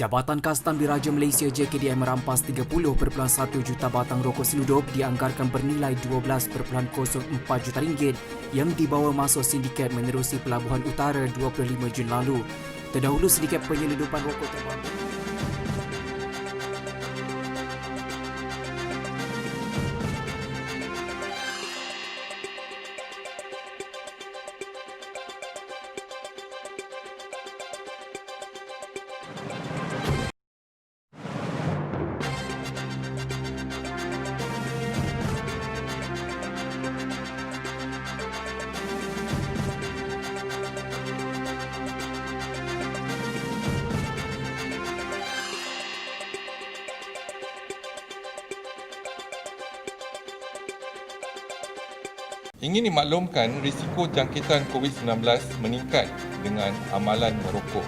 Jabatan Kastam Diraja Malaysia JKDM merampas 30.1 juta batang rokok seludup dianggarkan bernilai 12.04 juta ringgit yang dibawa masuk sindiket menerusi Pelabuhan Utara 25 Jun lalu. Terdahulu sedikit penyeludupan rokok terbangkit. Ingin dimaklumkan, risiko jangkitan COVID-19 meningkat dengan amalan merokok.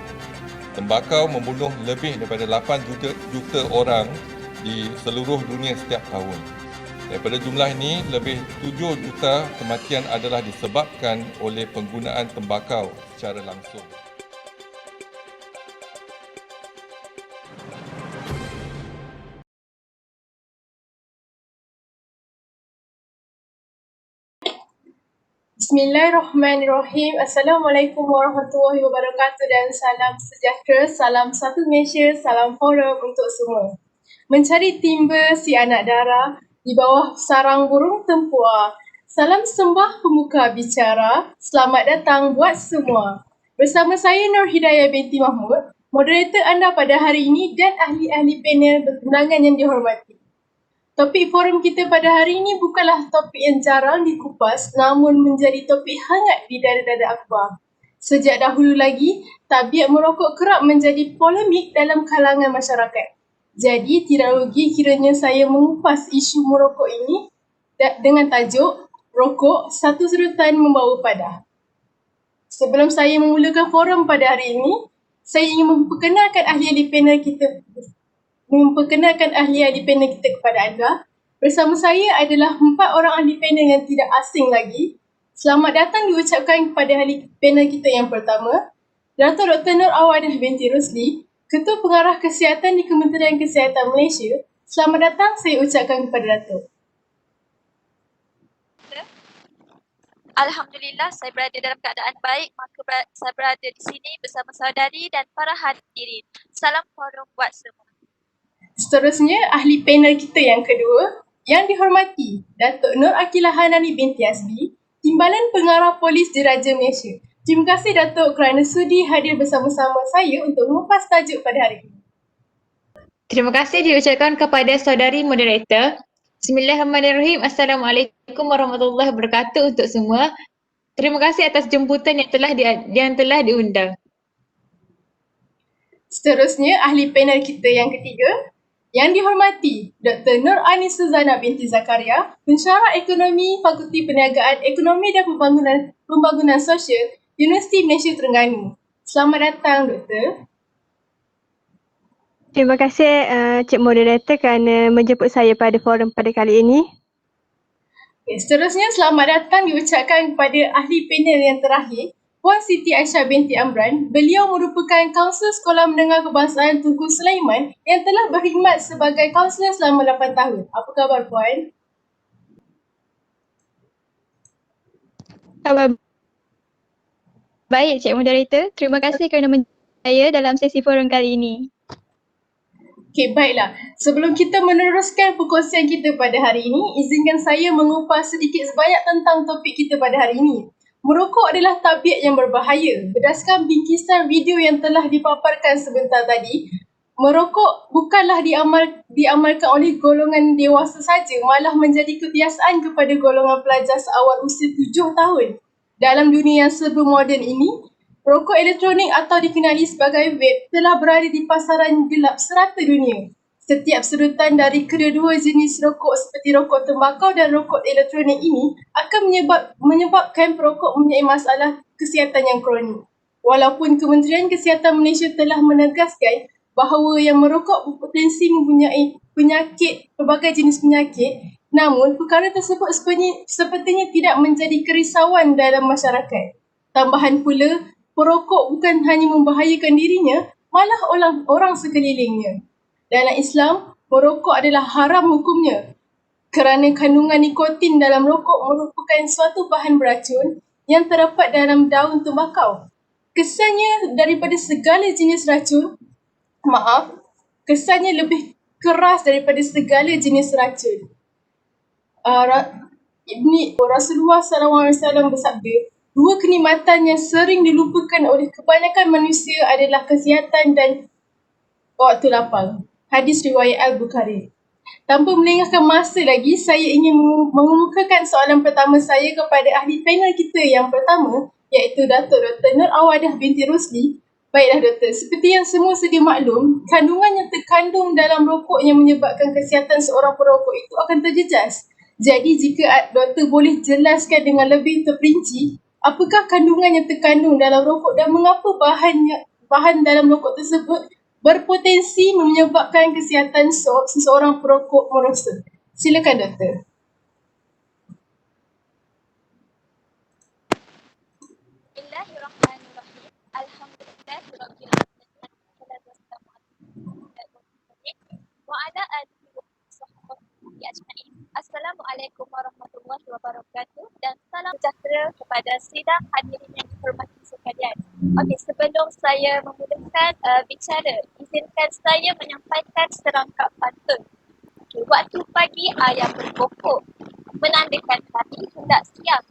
Tembakau membunuh lebih daripada 8 juta orang di seluruh dunia setiap tahun. Daripada jumlah ini, lebih 7 juta kematian adalah disebabkan oleh penggunaan tembakau secara langsung. Bismillahirrahmanirrahim. Assalamualaikum warahmatullahi wabarakatuh dan salam sejahtera, salam satu Malaysia, salam forum untuk semua. Mencari timba si anak dara di bawah sarang burung tempua. Salam sembah pemuka bicara, selamat datang buat semua. Bersama saya Nur Hidayah binti Mahmud, moderator anda pada hari ini dan ahli-ahli panel berundangan yang dihormati. Topik forum kita pada hari ini bukanlah topik yang jarang dikupas namun menjadi topik hangat di dada-dada akhbar. Sejak dahulu lagi, tabiat merokok kerap menjadi polemik dalam kalangan masyarakat. Jadi tidak rugi kiranya saya mengupas isu merokok ini dengan tajuk Rokok Satu Serutan Membawa Padah. Sebelum saya memulakan forum pada hari ini, saya ingin memperkenalkan ahli-ahli panel kita kepada anda. Bersama saya adalah 4 orang ahli panel yang tidak asing lagi. Selamat datang diucapkan kepada ahli panel kita yang pertama, Dato' Dr. Nur Awadah binti Rusli, Ketua Pengarah Kesihatan di Kementerian Kesihatan Malaysia. Selamat datang saya ucapkan kepada Dato'. Alhamdulillah, saya berada dalam keadaan baik, maka saya berada di sini bersama saudari dan para hadirin. Salam forum buat semua. Seterusnya, ahli panel kita yang kedua, yang dihormati Dato' Nur Akilah Hanani binti Azbi, Timbalan Pengarah Polis Diraja Malaysia. Terima kasih Dato' kerana sudi hadir bersama-sama saya untuk mengupas tajuk pada hari ini. Terima kasih diucapkan kepada saudari moderator. Bismillahirrahmanirrahim. Assalamualaikum warahmatullahi wabarakatuh untuk semua. Terima kasih atas jemputan yang telah diundang. Seterusnya, ahli panel kita yang ketiga, yang dihormati Dr. Nur Ani Suzana binti Zakaria, Pensyarah Ekonomi Fakulti Perniagaan Ekonomi dan Pembangunan Sosial, Universiti Malaysia Terengganu. Selamat datang, Doktor. Terima kasih Cik Moderator kerana menjemput saya pada forum pada kali ini. Seterusnya, selamat datang diucapkan kepada ahli panel yang terakhir, Puan Siti Aisyah binti Amran. Beliau merupakan kaunselor Sekolah Menengah Kebangsaan Tunku Sulaiman yang telah berkhidmat sebagai kaunselor selama 8 tahun. Apa khabar Puan? Khabar baik Cik Moderator. Terima kasih kerana menjemput saya dalam sesi forum kali ini. Okey, baiklah. Sebelum kita meneruskan perkongsian kita pada hari ini, izinkan saya mengupas sedikit sebanyak tentang topik kita pada hari ini. Merokok adalah tabiat yang berbahaya. Berdasarkan bingkisan video yang telah dipaparkan sebentar tadi, merokok bukanlah diamalkan oleh golongan dewasa saja, malah menjadi kebiasaan kepada golongan pelajar seawal usia 7 tahun. Dalam dunia yang serba moden ini, rokok elektronik atau dikenali sebagai vape telah berada di pasaran gelap serata dunia. Setiap serutan dari kedua-dua jenis rokok seperti rokok tembakau dan rokok elektronik ini akan menyebabkan perokok mempunyai masalah kesihatan yang kronik. Walaupun Kementerian Kesihatan Malaysia telah menegaskan bahawa yang merokok berpotensi mempunyai pelbagai jenis penyakit, namun perkara tersebut sepertinya tidak menjadi kerisauan dalam masyarakat. Tambahan pula, perokok bukan hanya membahayakan dirinya, malah orang sekelilingnya. Dalam Islam, merokok adalah haram hukumnya kerana kandungan nikotin dalam rokok merupakan suatu bahan beracun yang terdapat dalam daun tembakau. Kesannya daripada segala jenis racun, kesannya lebih keras daripada segala jenis racun. Rasulullah SAW bersabda, dua kenikmatan yang sering dilupakan oleh kebanyakan manusia adalah kesihatan dan waktu lapang. Hadis riwayat Al-Bukhari. Tanpa melengahkan masa lagi, saya ingin mengemukakan soalan pertama saya kepada ahli panel kita yang pertama, iaitu Datuk Dr. Nur Awadah binti Rosli. Baiklah Doktor, seperti yang semua sedia maklum, kandungan yang terkandung dalam rokok yang menyebabkan kesihatan seorang perokok itu akan terjejas. Jadi jika Doktor boleh jelaskan dengan lebih terperinci, apakah kandungan yang terkandung dalam rokok dan mengapa bahan dalam rokok tersebut berpotensi menyebabkan kesihatan seseorang perokok merosak. Silakan Doktor. Bismillahirrahmanirrahim. Alhamdulillahirabbil alamin. Wa ala alihi wa sahbihi ajma'in. Assalamualaikum warahmatullahi wabarakatuh dan salam sejahtera kepada sidang hadirin yang dihormati sekalian. Okey, sebelum saya memulakan bicara, izinkan saya menyampaikan serangkap pantun. Okey, waktu pagi ayam berkokok, menandakan hari hendak siang.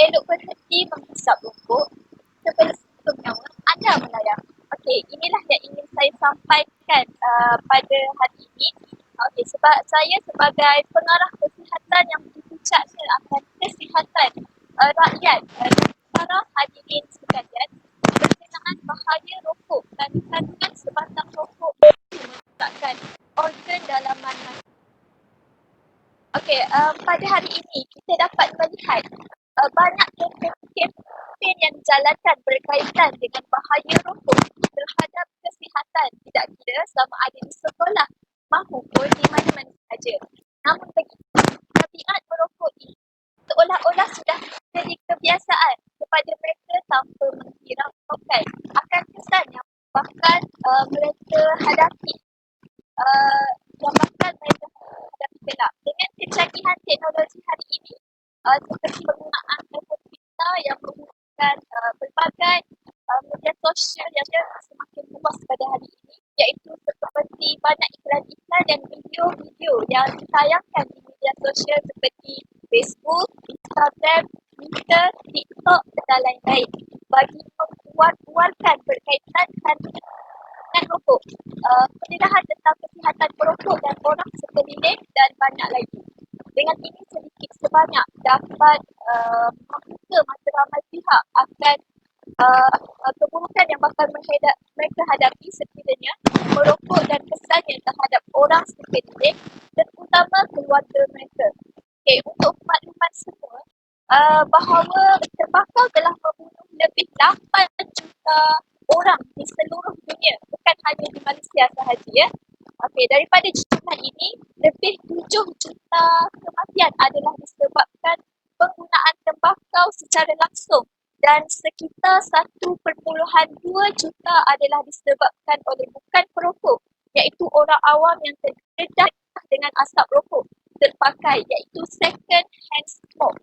Elok berhenti menghisap rokok, sebelum nyawa anda melayang. Okey, inilah yang ingin saya sampaikan pada hari ini. Okey, sebab saya sebagai pengarah kesihatan yang berbicara akan kesihatan rakyat para hadirin sekalian berkenaan bahaya rokok dan kandungan sebatang rokok merosakkan organ dalaman mata. Okey, pada hari ini kita dapat melihat banyak kempen yang dijalankan berkaitan dengan bahaya rokok terhadap kesihatan, tidak kira sama ada di sekolah maupun di mana-mana sahaja. Namun begitu, tabiat merokok ini seolah-olah sudah menjadi kebiasaan kepada mereka tanpa menghiraukan akan kesan yang bahkan mereka hadapi kelak. Dengan kecanggihan teknologi hari ini, seperti penggunaan komputer yang menggunakan berbagai media sosial yang semakin luas pada hari ini, iaitu seperti banyak iklan-iklan dan video-video yang ditayangkan di media sosial seperti Facebook, Instagram, Twitter, TikTok dan lain-lain bagi membuat-buatkan berkaitan dengan rokok, pendedahan tentang kesihatan perokok dan orang sekeliling dan banyak lagi. Dengan ini sedikit sebanyak dapat membuka mata ramai pihak akan keburukan yang bakal mereka hadapi sekiranya merokok dan kesannya terhadap orang sekeliling terutama keluarga mereka. Okay, untuk makluman semua, bahawa tembakau telah membunuh lebih 8 juta orang di seluruh dunia, bukan hanya di Malaysia sahaja ya. Okey, daripada jumlah ini, lebih 7 juta kematian adalah disebabkan penggunaan tembakau secara langsung dan sekitar 1.2 juta adalah disebabkan oleh bukan perokok, iaitu orang awam yang terdedah dengan asap rokok terpakai, iaitu second hand smoke.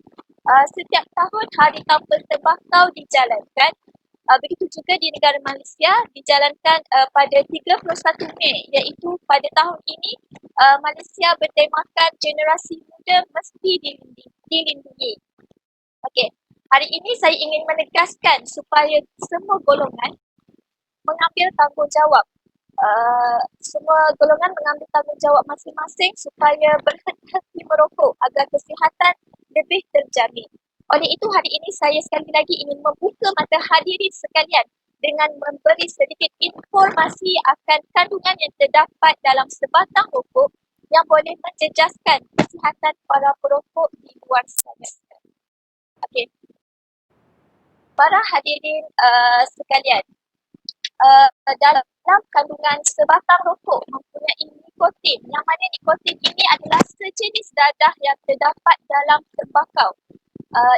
Setiap tahun Hari Tanpa Tembakau dijalankan. Begitu juga di negara Malaysia dijalankan pada 31 Mei, iaitu pada tahun ini Malaysia bertemakan generasi muda mesti dilindungi. Okey, hari ini saya ingin menegaskan supaya semua golongan mengambil tanggungjawab. Semua golongan mengambil tanggungjawab masing-masing supaya berhenti merokok agar kesihatan lebih terjamin. Oleh itu hari ini saya sekali lagi ingin membuka mata hadirin sekalian dengan memberi sedikit informasi akan kandungan yang terdapat dalam sebatang rokok yang boleh menjejaskan kesihatan para perokok di luar sana. Okey. Para hadirin sekalian, dalam kandungan sebatang rokok mempunyai nikotin, yang mana nikotin ini adalah sejenis dadah yang terdapat dalam tembakau.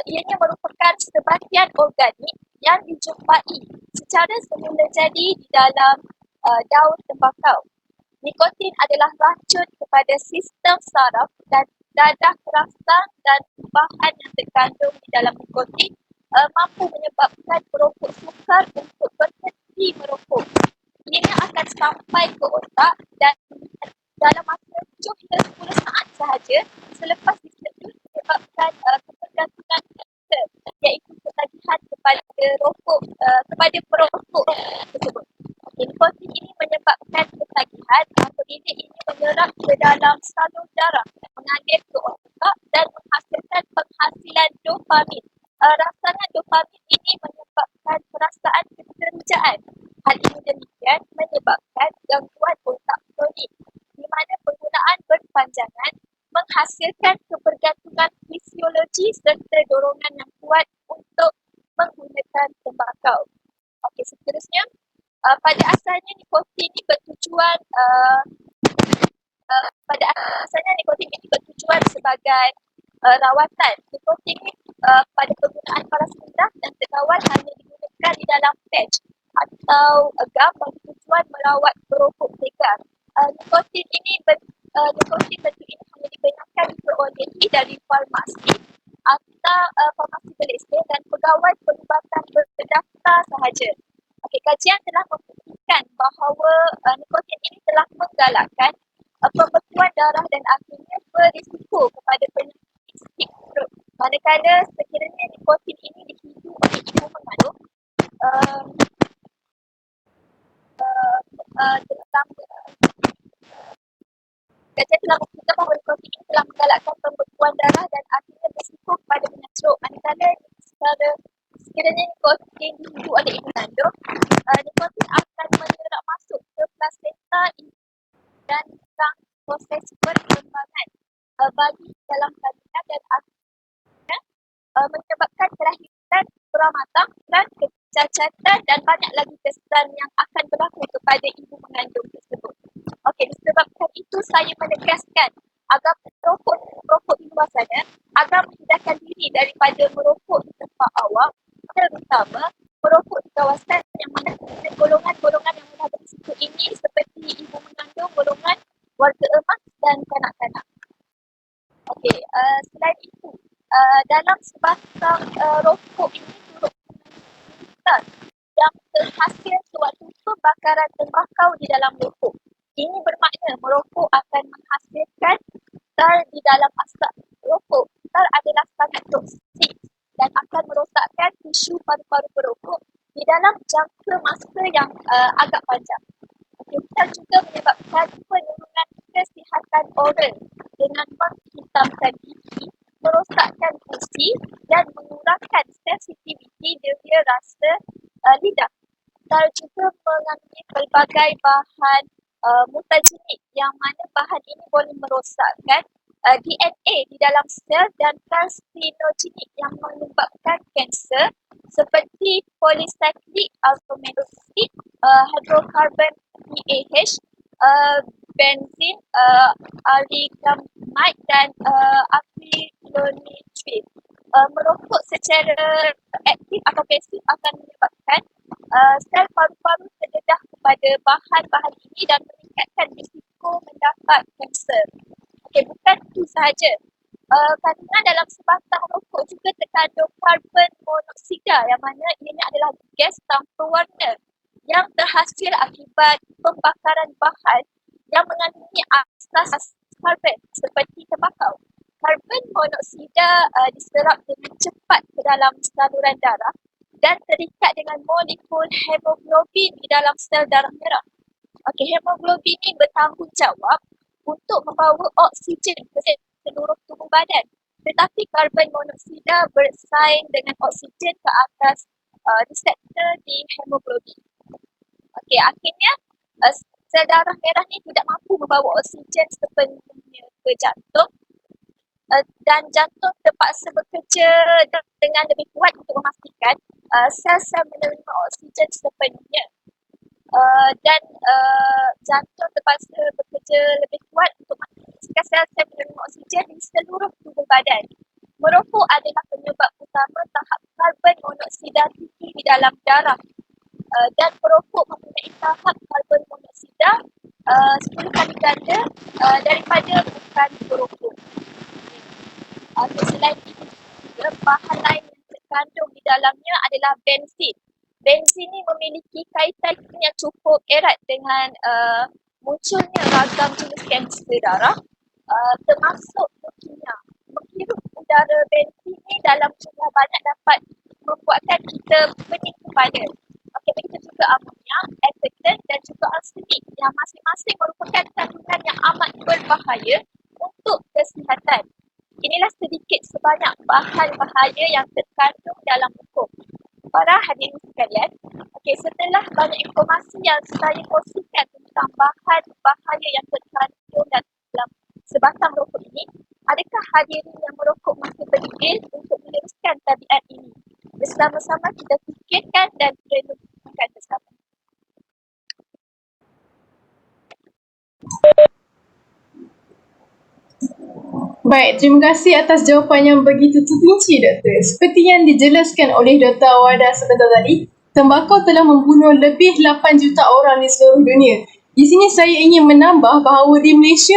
Ianya merupakan sebahagian organik yang dijumpai secara semula jadi di dalam daun tembakau. Nikotin adalah racun kepada sistem saraf dan dadah perangsang, dan bahan yang terkandung di dalam nikotin mampu menyebabkan perokok sukar untuk berhenti merokok. Ianya akan sampai ke otak dan dalam masa 7 hingga 10 saat sahaja selepas disedut menyebabkan ketergantungan kanser, iaitu ketagihan kepada perokok tersebut. Nikotin ini menyebabkan ketagihan apabila ini menyerap ke dalam salur darah, mengalir ke otak dan menghasilkan penghasilan dopamin. Rangsangan dopamin ini menyebabkan perasaan keterujaan. Hal ini demikian menyebabkan gangguan otak kronik, di mana penggunaan berpanjangan menghasilkan kebergantungan fisiologi serta dorongan yang kuat untuk menggunakan tembakau. Okey, seterusnya, pada asalnya nikotin ini bertujuan sebagai rawatan. Nikotin ini pada penggunaan paras rendah dan terkawal hanya digunakan di dalam patch atau gam bagi tujuan merawat perokok segar. Nikotin bentuk ini hanya dibenarkan diperolehi dari farmasi atau farmasi berlesen dan pegawai perubatan berdaftar sahaja. Okey, kajian telah membuktikan bahawa nikotin ini telah menggalakkan pembekuan darah dan akhirnya berisiko kepada penyakit istik perut. Manakala sekiranya nikotin ini dihidu oleh ibu mengandung, kajian telah membuktikan bahawa nikotin ini telah menggalakkan pembekuan darah dan akhirnya berisiko kepada penyakit strok. Manakala sekiranya nikotin dihidu oleh ibu mengandung, nikotin akan menyerap masuk ke plasenta dan serang proses perkembangan bagi dalam kandungan dan akhirnya menyebabkan kelahiran kurang matang dan kecacatan dan banyak lagi kesan yang akan berlaku kepada ibu mengandung tersebut. Okey, disebabkan itu saya menegaskan agar perokok di luar sana agar menghindarkan diri daripada merokok di tempat awam, terutama merokok di kawasan yang mana golongan-golongan yang mudah berisiko ini seperti ibu mengandung, golongan warga emas dan kanak-kanak. Okey, selain itu, dalam sebatang rokok ini turut mengandung yang terhasil sewaktu pembakaran tembakau di dalam rokok. Ini bermakna merokok akan menghasilkan tar di dalam asap rokok. Tar adalah sangat toksik dan akan merosakkan tisu paru-paru perokok di dalam jangka masa yang agak panjang. Tar juga menyebabkan penurunan kesihatan oral dengan menghitamkan gigi, merosakkan gusi dan mengurangkan sensitiviti daya rasa lidah. Tar juga mengandungi pelbagai bahan mutagenik yang mana bahan ini boleh merosakkan DNA di dalam sel dan karsinogenik yang menyebabkan kanser seperti polycyclic alpha-methylcyclic, hydrocarbon PAH, benzin, argyramide dan acrylonitrile. Merokok secara aktif atau pasif akan menyebabkan sel paru-paru terdedah kepada bahan-bahan ini dan meningkatkan risiko mendapat kanser. Okey, bukan itu sahaja. Kandungan dalam sebatang rokok juga terkandung karbon monoksida yang mana ianya adalah gas tanpa warna yang terhasil akibat pembakaran bahan yang mengandungi asas karbon seperti tembakau. Karbon monoksida diserap dengan cepat ke dalam saluran darah dan terikat dengan molekul hemoglobin di dalam sel darah merah. Okey, hemoglobin ini bertanggungjawab untuk membawa oksigen ke seluruh tubuh badan. Tetapi karbon monoksida bersaing dengan oksigen ke atas reseptor di hemoglobin. Okey, akhirnya sel darah merah ni tidak mampu membawa oksigen sepenuhnya ke jantung dan jantung terpaksa bekerja dengan lebih kuat untuk memastikan sel-sel menerima oksigen sepenuhnya. Dan jantung terpaksa bekerja lebih kuat untuk memastikan sel-sel menerima oksigen di seluruh tubuh badan. Merokok adalah penyebab utama tahap karbon monoksida tinggi di dalam darah dan perokok mempunyai tahap karbon monoksida berkali ganda daripada bukan merokok. Selain itu juga bahan lain yang terkandung di dalamnya adalah bensin. Bensin ni memiliki kaitan yang cukup erat dengan munculnya ragam jenis kanser darah, termasuk leukemia. Menghirup udara bensin ni dalam jumlah banyak dapat membuatkan kita pening kepala. Okey, begitu juga amonia, ethylene dan juga arsenik yang masing-masing merupakan kandungan yang amat berbahaya untuk kesihatan. Inilah sedikit sebanyak bahan bahaya yang terkandung dalam rokok. Para hadirin sekalian, setelah banyak informasi yang saya kongsikan tentang bahan bahaya yang terkandung dalam sebatang rokok ini, adakah hadirin yang merokok masih berdikir untuk meneruskan tabiat ini? Bersama-sama kita fikirkan dan renungkan bersama. Baik, terima kasih atas jawapan yang begitu terperinci, Doktor. Seperti yang dijelaskan oleh Dr. Awada sebentar tadi, tembakau telah membunuh lebih 8 juta orang di seluruh dunia. Di sini saya ingin menambah bahawa di Malaysia,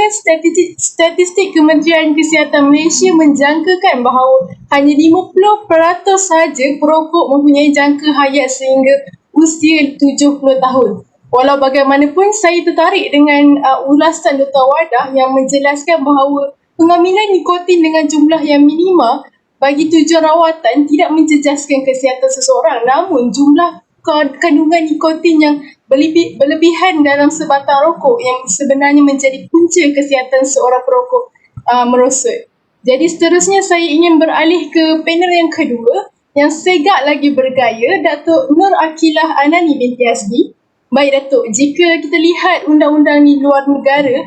statistik Kementerian Kesihatan Malaysia menjangkakan bahawa hanya 50% sahaja perokok mempunyai jangka hayat sehingga usia 70 tahun. Walau bagaimanapun, saya tertarik dengan ulasan Dr. Awada yang menjelaskan bahawa pengambilan nikotin dengan jumlah yang minima bagi tujuan rawatan tidak menjejaskan kesihatan seseorang, namun jumlah kandungan nikotin yang berlebihan dalam sebatang rokok yang sebenarnya menjadi punca kesihatan seorang perokok merosot. Jadi seterusnya saya ingin beralih ke panel yang kedua yang segak lagi bergaya, Datuk Nur Akilah Anani binti Azmi. Baik Datuk, jika kita lihat undang-undang di luar negara,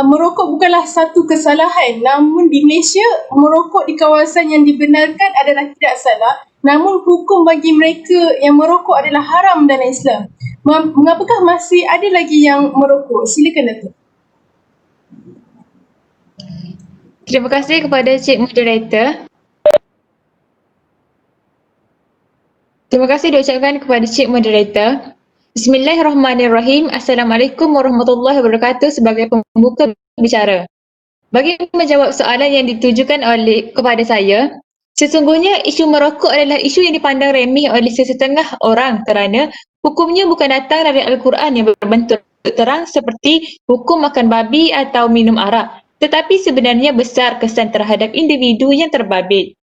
merokok bukanlah satu kesalahan, namun di Malaysia merokok di kawasan yang dibenarkan adalah tidak salah, namun hukum bagi mereka yang merokok adalah haram dalam Islam. Mengapakah masih ada lagi yang merokok? Silakan Datuk. Terima kasih kepada Cik Moderator. Terima kasih diucapkan kepada Cik Moderator. Bismillahirrahmanirrahim. Assalamualaikum warahmatullahi wabarakatuh sebagai pembuka bicara. Bagi menjawab soalan yang ditujukan kepada saya, sesungguhnya isu merokok adalah isu yang dipandang remeh oleh sesetengah orang kerana hukumnya bukan datang dari Al-Quran yang berbentuk terang seperti hukum makan babi atau minum arak, tetapi sebenarnya besar kesan terhadap individu yang terbabit.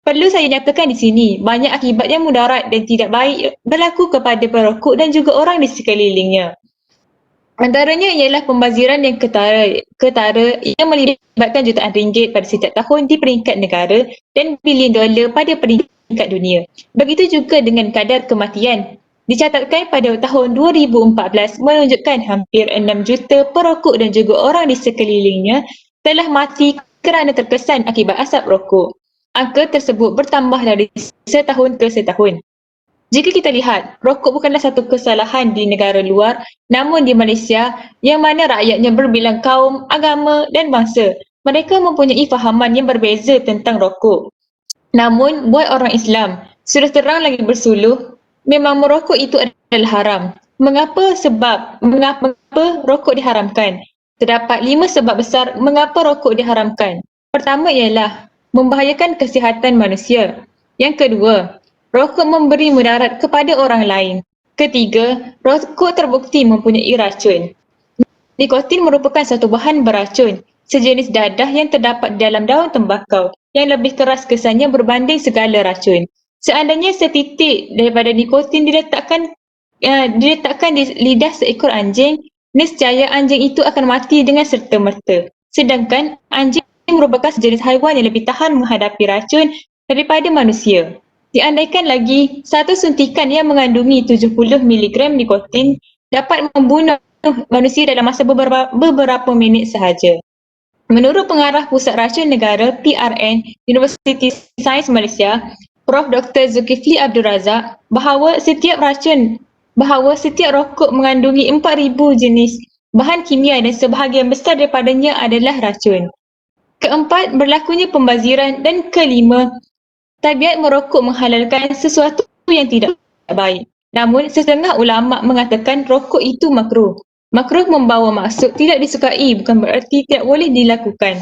Perlu saya nyatakan di sini, banyak akibat yang mudarat dan tidak baik berlaku kepada perokok dan juga orang di sekelilingnya. Antaranya ialah pembaziran yang ketara yang melibatkan jutaan ringgit pada setiap tahun di peringkat negara dan bilion dolar pada peringkat dunia. Begitu juga dengan kadar kematian. Dicatatkan pada tahun 2014 menunjukkan hampir 6 juta perokok dan juga orang di sekelilingnya telah mati kerana terkesan akibat asap rokok. Angka tersebut bertambah dari setahun ke setahun. Jika kita lihat, rokok bukanlah satu kesalahan di negara luar, namun di Malaysia yang mana rakyatnya berbilang kaum, agama dan bangsa, mereka mempunyai fahaman yang berbeza tentang rokok. Namun, buat orang Islam, sudah terang lagi bersuluh, memang merokok itu adalah haram. Mengapa rokok diharamkan? Terdapat 5 sebab besar mengapa rokok diharamkan. Pertama ialah membahayakan kesihatan manusia. Yang kedua, rokok memberi mudarat kepada orang lain. Ketiga, rokok terbukti mempunyai racun. Nikotin merupakan satu bahan beracun, sejenis dadah yang terdapat dalam daun tembakau yang lebih keras kesannya berbanding segala racun. Seandainya setitik daripada nikotin diletakkan di lidah seekor anjing, nescaya anjing itu akan mati dengan serta-merta. Sedangkan anjing merupakan sejenis haiwan yang lebih tahan menghadapi racun daripada manusia. Diandaikan lagi, satu suntikan yang mengandungi 70 mg nikotin dapat membunuh manusia dalam masa beberapa minit sahaja. Menurut pengarah Pusat Racun Negara PRN Universiti Sains Malaysia, Prof. Dr. Zulkifli Abdul Razak, bahawa setiap rokok mengandungi 4,000 jenis bahan kimia dan sebahagian besar daripadanya adalah racun. Keempat, berlakunya pembaziran dan kelima, tabiat merokok menghalalkan sesuatu yang tidak baik. Namun, setengah ulama mengatakan rokok itu makruh. Makruh membawa maksud tidak disukai bukan bererti tidak boleh dilakukan.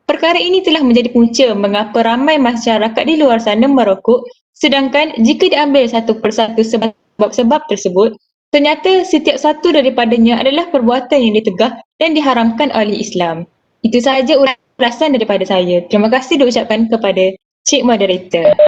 Perkara ini telah menjadi punca mengapa ramai masyarakat di luar sana merokok, sedangkan jika diambil satu persatu sebab-sebab tersebut, ternyata setiap satu daripadanya adalah perbuatan yang ditegah dan diharamkan oleh Islam. Itu sahaja ulasan daripada saya. Terima kasih diucapkan kepada Cik Moderator.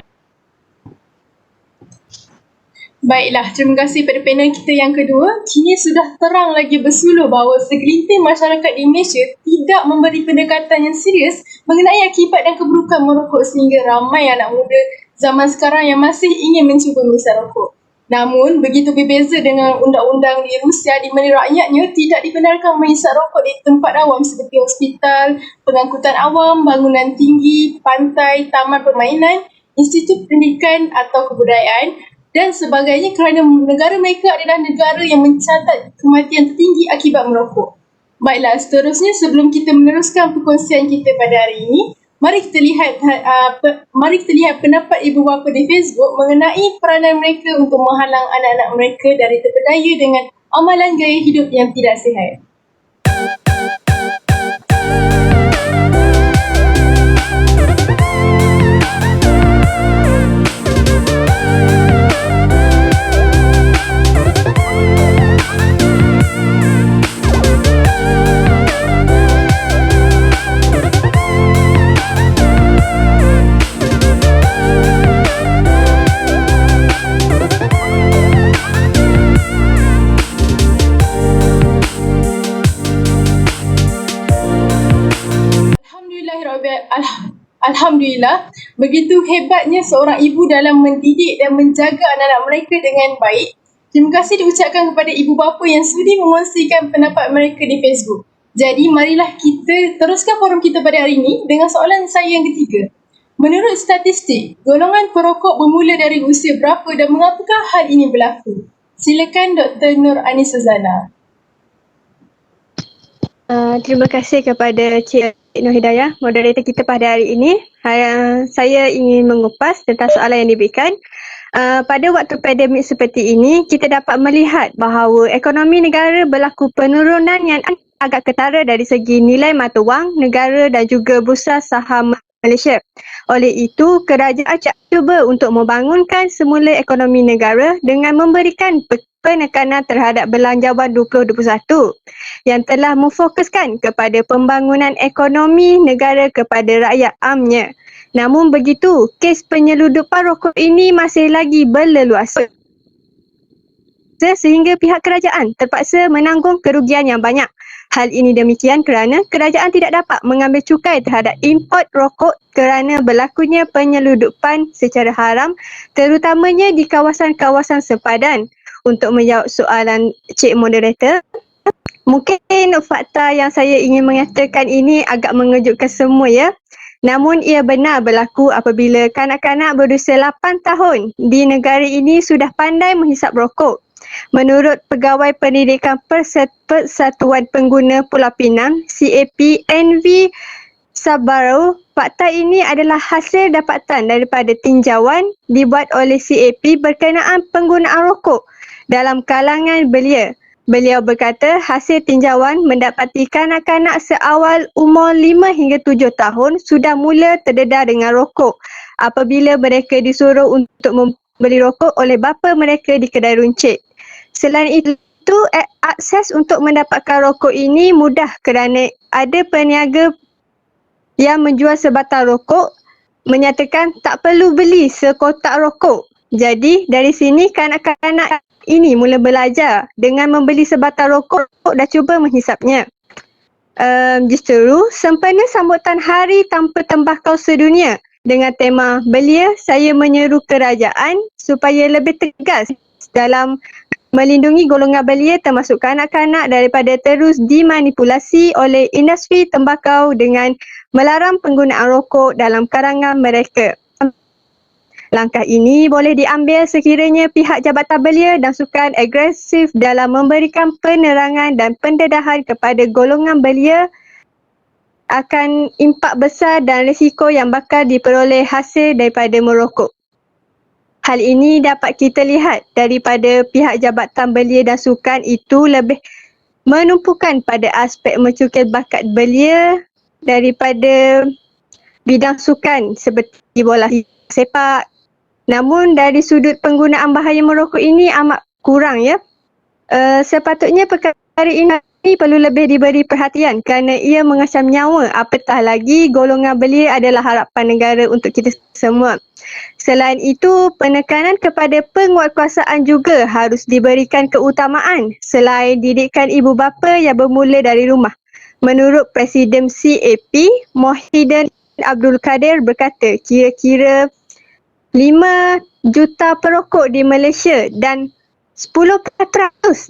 Baiklah, terima kasih pada panel kita yang kedua. Kini sudah terang lagi bersuluh bahawa segelintir masyarakat di Malaysia tidak memberi pendekatan yang serius mengenai akibat dan keburukan merokok sehingga ramai anak muda zaman sekarang yang masih ingin mencuba mengisap rokok. Namun, begitu berbeza dengan undang-undang di Rusia di mana rakyatnya tidak dibenarkan mengisap rokok di tempat awam seperti hospital, pengangkutan awam, bangunan tinggi, pantai, taman permainan, institut pendidikan atau kebudayaan dan sebagainya kerana negara mereka adalah negara yang mencatat kematian tertinggi akibat merokok. Baiklah, seterusnya sebelum kita meneruskan perkongsian kita pada hari ini, mari kita lihat pendapat ibu bapa di Facebook mengenai peranan mereka untuk menghalang anak-anak mereka dari terpedaya dengan amalan gaya hidup yang tidak sihat. Alhamdulillah, begitu hebatnya seorang ibu dalam mendidik dan menjaga anak-anak mereka dengan baik. Terima kasih diucapkan kepada ibu bapa yang sudi mengongsikan pendapat mereka di Facebook. Jadi, marilah kita teruskan forum kita pada hari ini dengan soalan saya yang ketiga. Menurut statistik, golongan perokok bermula dari usia berapa dan mengapakah hal ini berlaku? Silakan Dr. Nur Anisa Zana. Terima kasih kepada Cik Nur Hidayah, moderator kita pada hari ini. Saya ingin mengupas tentang soalan yang diberikan. Pada waktu pandemik seperti ini, kita dapat melihat bahawa ekonomi negara berlaku penurunan yang agak ketara dari segi nilai mata wang negara dan juga bursa saham Malaysia. Oleh itu, kerajaan cuba untuk membangunkan semula ekonomi negara dengan memberikan penekanan terhadap Belanjawan 2021 yang telah memfokuskan kepada pembangunan ekonomi negara kepada rakyat amnya. Namun begitu, kes penyeludupan rokok ini masih lagi berleluasa sehingga pihak kerajaan terpaksa menanggung kerugian yang banyak. Hal ini demikian kerana kerajaan tidak dapat mengambil cukai terhadap import rokok kerana berlakunya penyeludupan secara haram terutamanya di kawasan-kawasan sepadan. Untuk menjawab soalan Cik Moderator, mungkin fakta yang saya ingin mengatakan ini agak mengejutkan semua ya. Namun ia benar berlaku apabila kanak-kanak berusia 8 tahun di negara ini sudah pandai menghisap rokok. Menurut Pegawai Pendidikan Persatuan Pengguna Pulau Pinang, CAP-NV Sabaro, fakta ini adalah hasil dapatan daripada tinjauan dibuat oleh CAP berkenaan penggunaan rokok dalam kalangan belia. Beliau berkata hasil tinjauan mendapati kanak-kanak seawal umur 5 hingga 7 tahun sudah mula terdedah dengan rokok apabila mereka disuruh untuk membeli rokok oleh bapa mereka di kedai runcit. Selain itu, akses untuk mendapatkan rokok ini mudah kerana ada peniaga yang menjual sebatang rokok menyatakan tak perlu beli sekotak rokok. Jadi dari sini kanak-kanak ini mula belajar dengan membeli sebatang rokok dan cuba menghisapnya. Justru sempena sambutan Hari Tanpa Tembakau Sedunia dengan tema belia, saya menyeru kerajaan supaya lebih tegas dalam melindungi golongan belia termasuk kanak-kanak daripada terus dimanipulasi oleh industri tembakau dengan melarang penggunaan rokok dalam karangan mereka. Langkah ini boleh diambil sekiranya pihak Jabatan Belia dan Sukan agresif dalam memberikan penerangan dan pendedahan kepada golongan belia akan impak besar dan risiko yang bakal diperoleh hasil daripada merokok. Hal ini dapat kita lihat daripada pihak Jabatan Belia dan Sukan itu lebih menumpukan pada aspek mencukil bakat belia daripada bidang sukan seperti bola sepak. Namun dari sudut penggunaan bahaya merokok ini amat kurang ya. Sepatutnya perkara ini perlu lebih diberi perhatian kerana ia mengancam nyawa, apatah lagi golongan belia adalah harapan negara untuk kita semua. Selain itu, penekanan kepada penguatkuasaan juga harus diberikan keutamaan selain didikan ibu bapa yang bermula dari rumah. Menurut Presiden CAP, Mohiddin Abdul Kadir berkata kira-kira 5 juta perokok di Malaysia dan 10%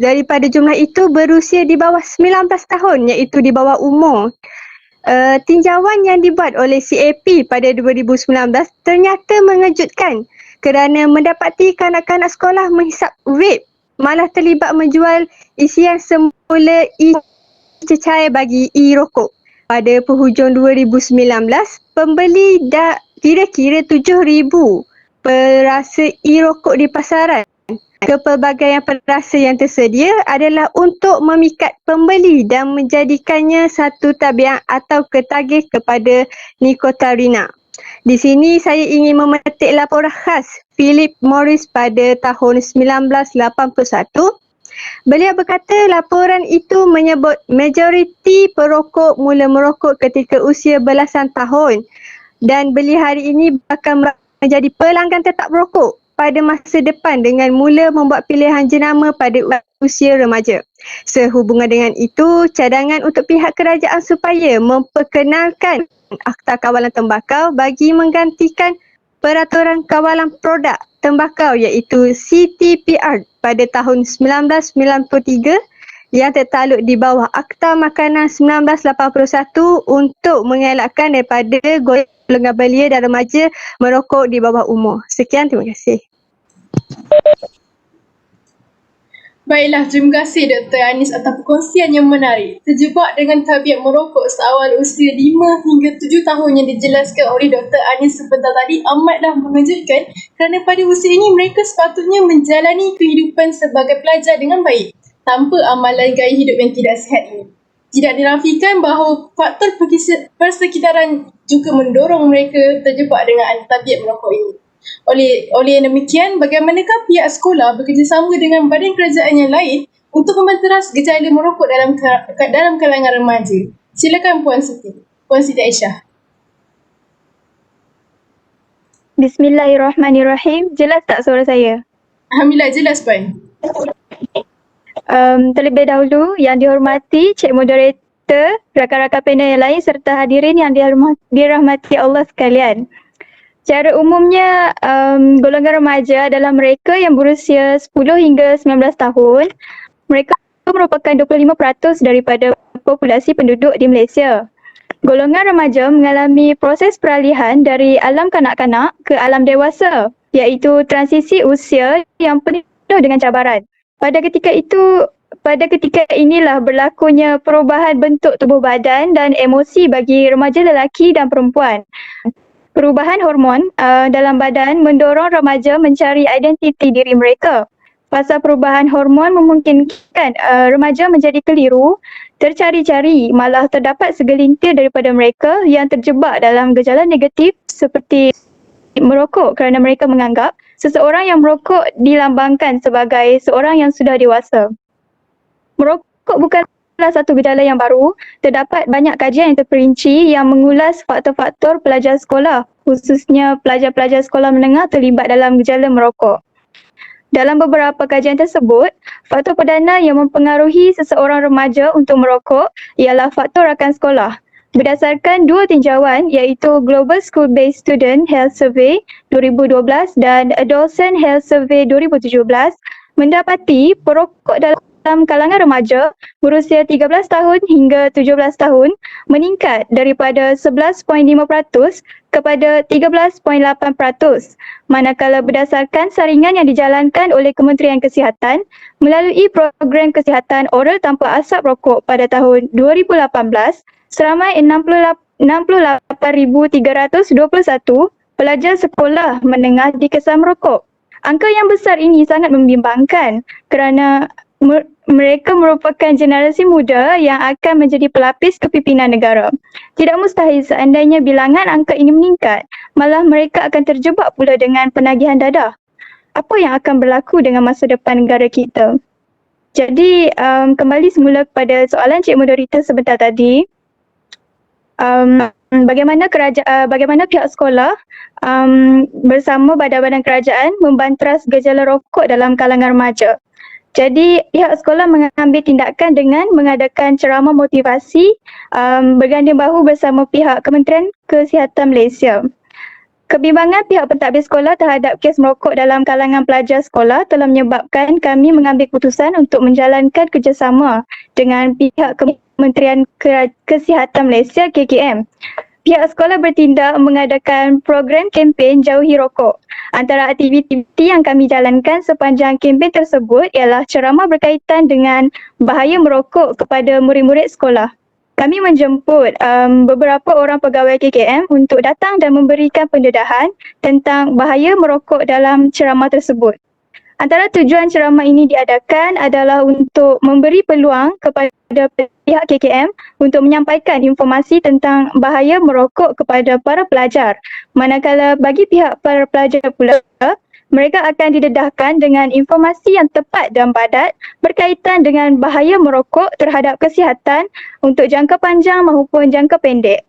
daripada jumlah itu berusia di bawah 19 tahun iaitu di bawah umur. Tinjauan yang dibuat oleh CAP pada 2019 ternyata mengejutkan kerana mendapati kanak-kanak sekolah menghisap vape malah terlibat menjual isian semula cecair bagi e-rokok. Pada penghujung 2019, pembeli dah kira-kira 7,000 perasa e-rokok di pasaran. Kepelbagaian perasa yang tersedia adalah untuk memikat pembeli dan menjadikannya satu tabiat atau ketagih kepada nikotarina. Di sini saya ingin memetik laporan khas Philip Morris pada tahun 1981. Beliau berkata laporan itu menyebut majoriti perokok mula merokok ketika usia belasan tahun dan belia hari ini bakal menjadi pelanggan tetap rokok pada masa depan dengan mula membuat pilihan jenama pada usia remaja. Sehubungan dengan itu, cadangan untuk pihak kerajaan supaya memperkenalkan Akta Kawalan Tembakau bagi menggantikan Peraturan Kawalan Produk Tembakau iaitu CTPR pada tahun 1993 yang tertaluk di bawah Akta Makanan 1981 untuk mengelakkan daripada golongan belia dan remaja merokok di bawah umur. Sekian, terima kasih. Baiklah, terima kasih Dr. Anis atas perkongsian yang menarik. Terjebak dengan tabiat merokok seawal usia 5 hingga 7 tahun yang dijelaskan oleh Dr. Anis sebentar tadi amatlah mengejutkan kerana pada usia ini mereka sepatutnya menjalani kehidupan sebagai pelajar dengan baik tanpa amalan gaya hidup yang tidak sihat ini. Tidak dinafikan bahawa faktor persekitaran juga mendorong mereka terjebak dengan tabiat merokok ini. Oleh demikian, bagaimanakah pihak sekolah bekerjasama dengan badan kerajaan yang lain untuk mementeras gejala merokok dalam kalangan remaja? Silakan Puan Siti Aisyah. Bismillahirrahmanirrahim. Jelas tak suara saya? Alhamdulillah, jelas Puan. Terlebih dahulu, yang dihormati Cik Moderator, rakan-rakan panel yang lain serta hadirin yang dirahmati Allah sekalian. Secara umumnya, golongan remaja adalah mereka yang berusia 10 hingga 19 tahun. Mereka merupakan 25% daripada populasi penduduk di Malaysia. Golongan remaja mengalami proses peralihan dari alam kanak-kanak ke alam dewasa, iaitu transisi usia yang penuh dengan cabaran. Pada ketika inilah berlakunya perubahan bentuk tubuh badan dan emosi bagi remaja lelaki dan perempuan. Perubahan hormon dalam badan mendorong remaja mencari identiti diri mereka. Fasa perubahan hormon memungkinkan remaja menjadi keliru, tercari-cari, malah terdapat segelintir daripada mereka yang terjebak dalam gejala negatif seperti merokok kerana mereka menganggap seseorang yang merokok dilambangkan sebagai seorang yang sudah dewasa. Merokok bukanlah satu gejala yang baru. Terdapat banyak kajian yang terperinci yang mengulas faktor-faktor pelajar sekolah, khususnya pelajar-pelajar sekolah menengah terlibat dalam gejala merokok. Dalam beberapa kajian tersebut, faktor perdana yang mempengaruhi seseorang remaja untuk merokok ialah faktor rakan sekolah. Berdasarkan dua tinjauan iaitu Global School Based Student Health Survey 2012 dan Adolescent Health Survey 2017, mendapati perokok dalam kalangan remaja berusia 13 tahun hingga 17 tahun meningkat daripada 11.5% kepada 13.8%, manakala berdasarkan saringan yang dijalankan oleh Kementerian Kesihatan melalui program kesihatan oral tanpa asap rokok pada tahun 2018, seramai 68,321 pelajar sekolah menengah dikesan merokok. Angka yang besar ini sangat membimbangkan kerana mereka merupakan generasi muda yang akan menjadi pelapis kepimpinan negara. Tidak mustahil seandainya bilangan angka ini meningkat, malah mereka akan terjebak pula dengan penagihan dadah. Apa yang akan berlaku dengan masa depan negara kita? Jadi, kembali semula kepada soalan Cik Moderator sebentar tadi, bagaimana pihak sekolah bersama badan-badan kerajaan membanteras gejala rokok dalam kalangan remaja. Jadi pihak sekolah mengambil tindakan dengan mengadakan ceramah motivasi berganding bahu bersama pihak Kementerian Kesihatan Malaysia. Kebimbangan pihak pentadbir sekolah terhadap kes merokok dalam kalangan pelajar sekolah telah menyebabkan kami mengambil keputusan untuk menjalankan kerjasama dengan pihak Kementerian Kesihatan Malaysia KKM. Pihak sekolah bertindak mengadakan program kempen Jauhi Rokok. Antara aktiviti yang kami jalankan sepanjang kempen tersebut ialah ceramah berkaitan dengan bahaya merokok kepada murid-murid sekolah. Kami menjemput beberapa orang pegawai KKM untuk datang dan memberikan pendedahan tentang bahaya merokok dalam ceramah tersebut. Antara tujuan ceramah ini diadakan adalah untuk memberi peluang kepada pihak KKM untuk menyampaikan informasi tentang bahaya merokok kepada para pelajar. Manakala bagi pihak para pelajar pula, mereka akan didedahkan dengan informasi yang tepat dan padat berkaitan dengan bahaya merokok terhadap kesihatan untuk jangka panjang maupun jangka pendek.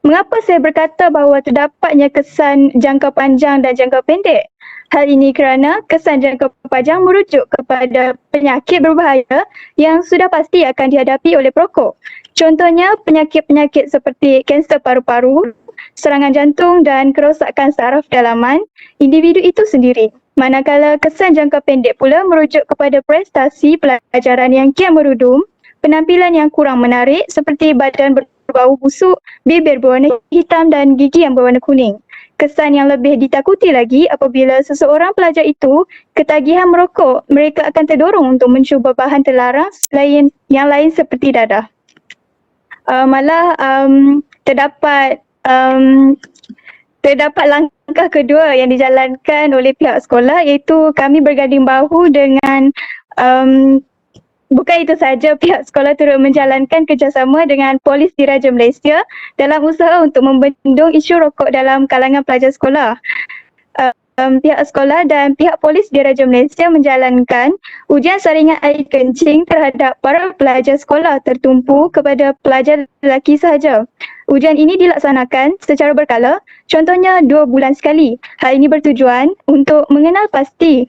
Mengapa saya berkata bahawa terdapatnya kesan jangka panjang dan jangka pendek? Hal ini kerana kesan jangka panjang merujuk kepada penyakit berbahaya yang sudah pasti akan dihadapi oleh perokok. Contohnya penyakit-penyakit seperti kanser paru-paru, serangan jantung dan kerosakan saraf dalaman individu itu sendiri. Manakala kesan jangka pendek pula merujuk kepada prestasi pelajaran yang kian merudum, penampilan yang kurang menarik seperti badan berbau busuk, bibir berwarna hitam dan gigi yang berwarna kuning. Kesan yang lebih ditakuti lagi apabila seseorang pelajar itu ketagihan merokok, mereka akan terdorong untuk mencuba bahan terlarang yang lain seperti dadah. Terdapat langkah kedua yang dijalankan oleh pihak sekolah, iaitu kami berganding bahu dengan bukan itu sahaja, pihak sekolah turut menjalankan kerjasama dengan Polis Diraja Malaysia dalam usaha untuk membendung isu rokok dalam kalangan pelajar sekolah. Pihak sekolah dan pihak Polis Diraja Malaysia menjalankan ujian saringan air kencing terhadap para pelajar sekolah tertumpu kepada pelajar lelaki sahaja. Ujian ini dilaksanakan secara berkala, contohnya 2 bulan sekali. Hal ini bertujuan untuk mengenal pasti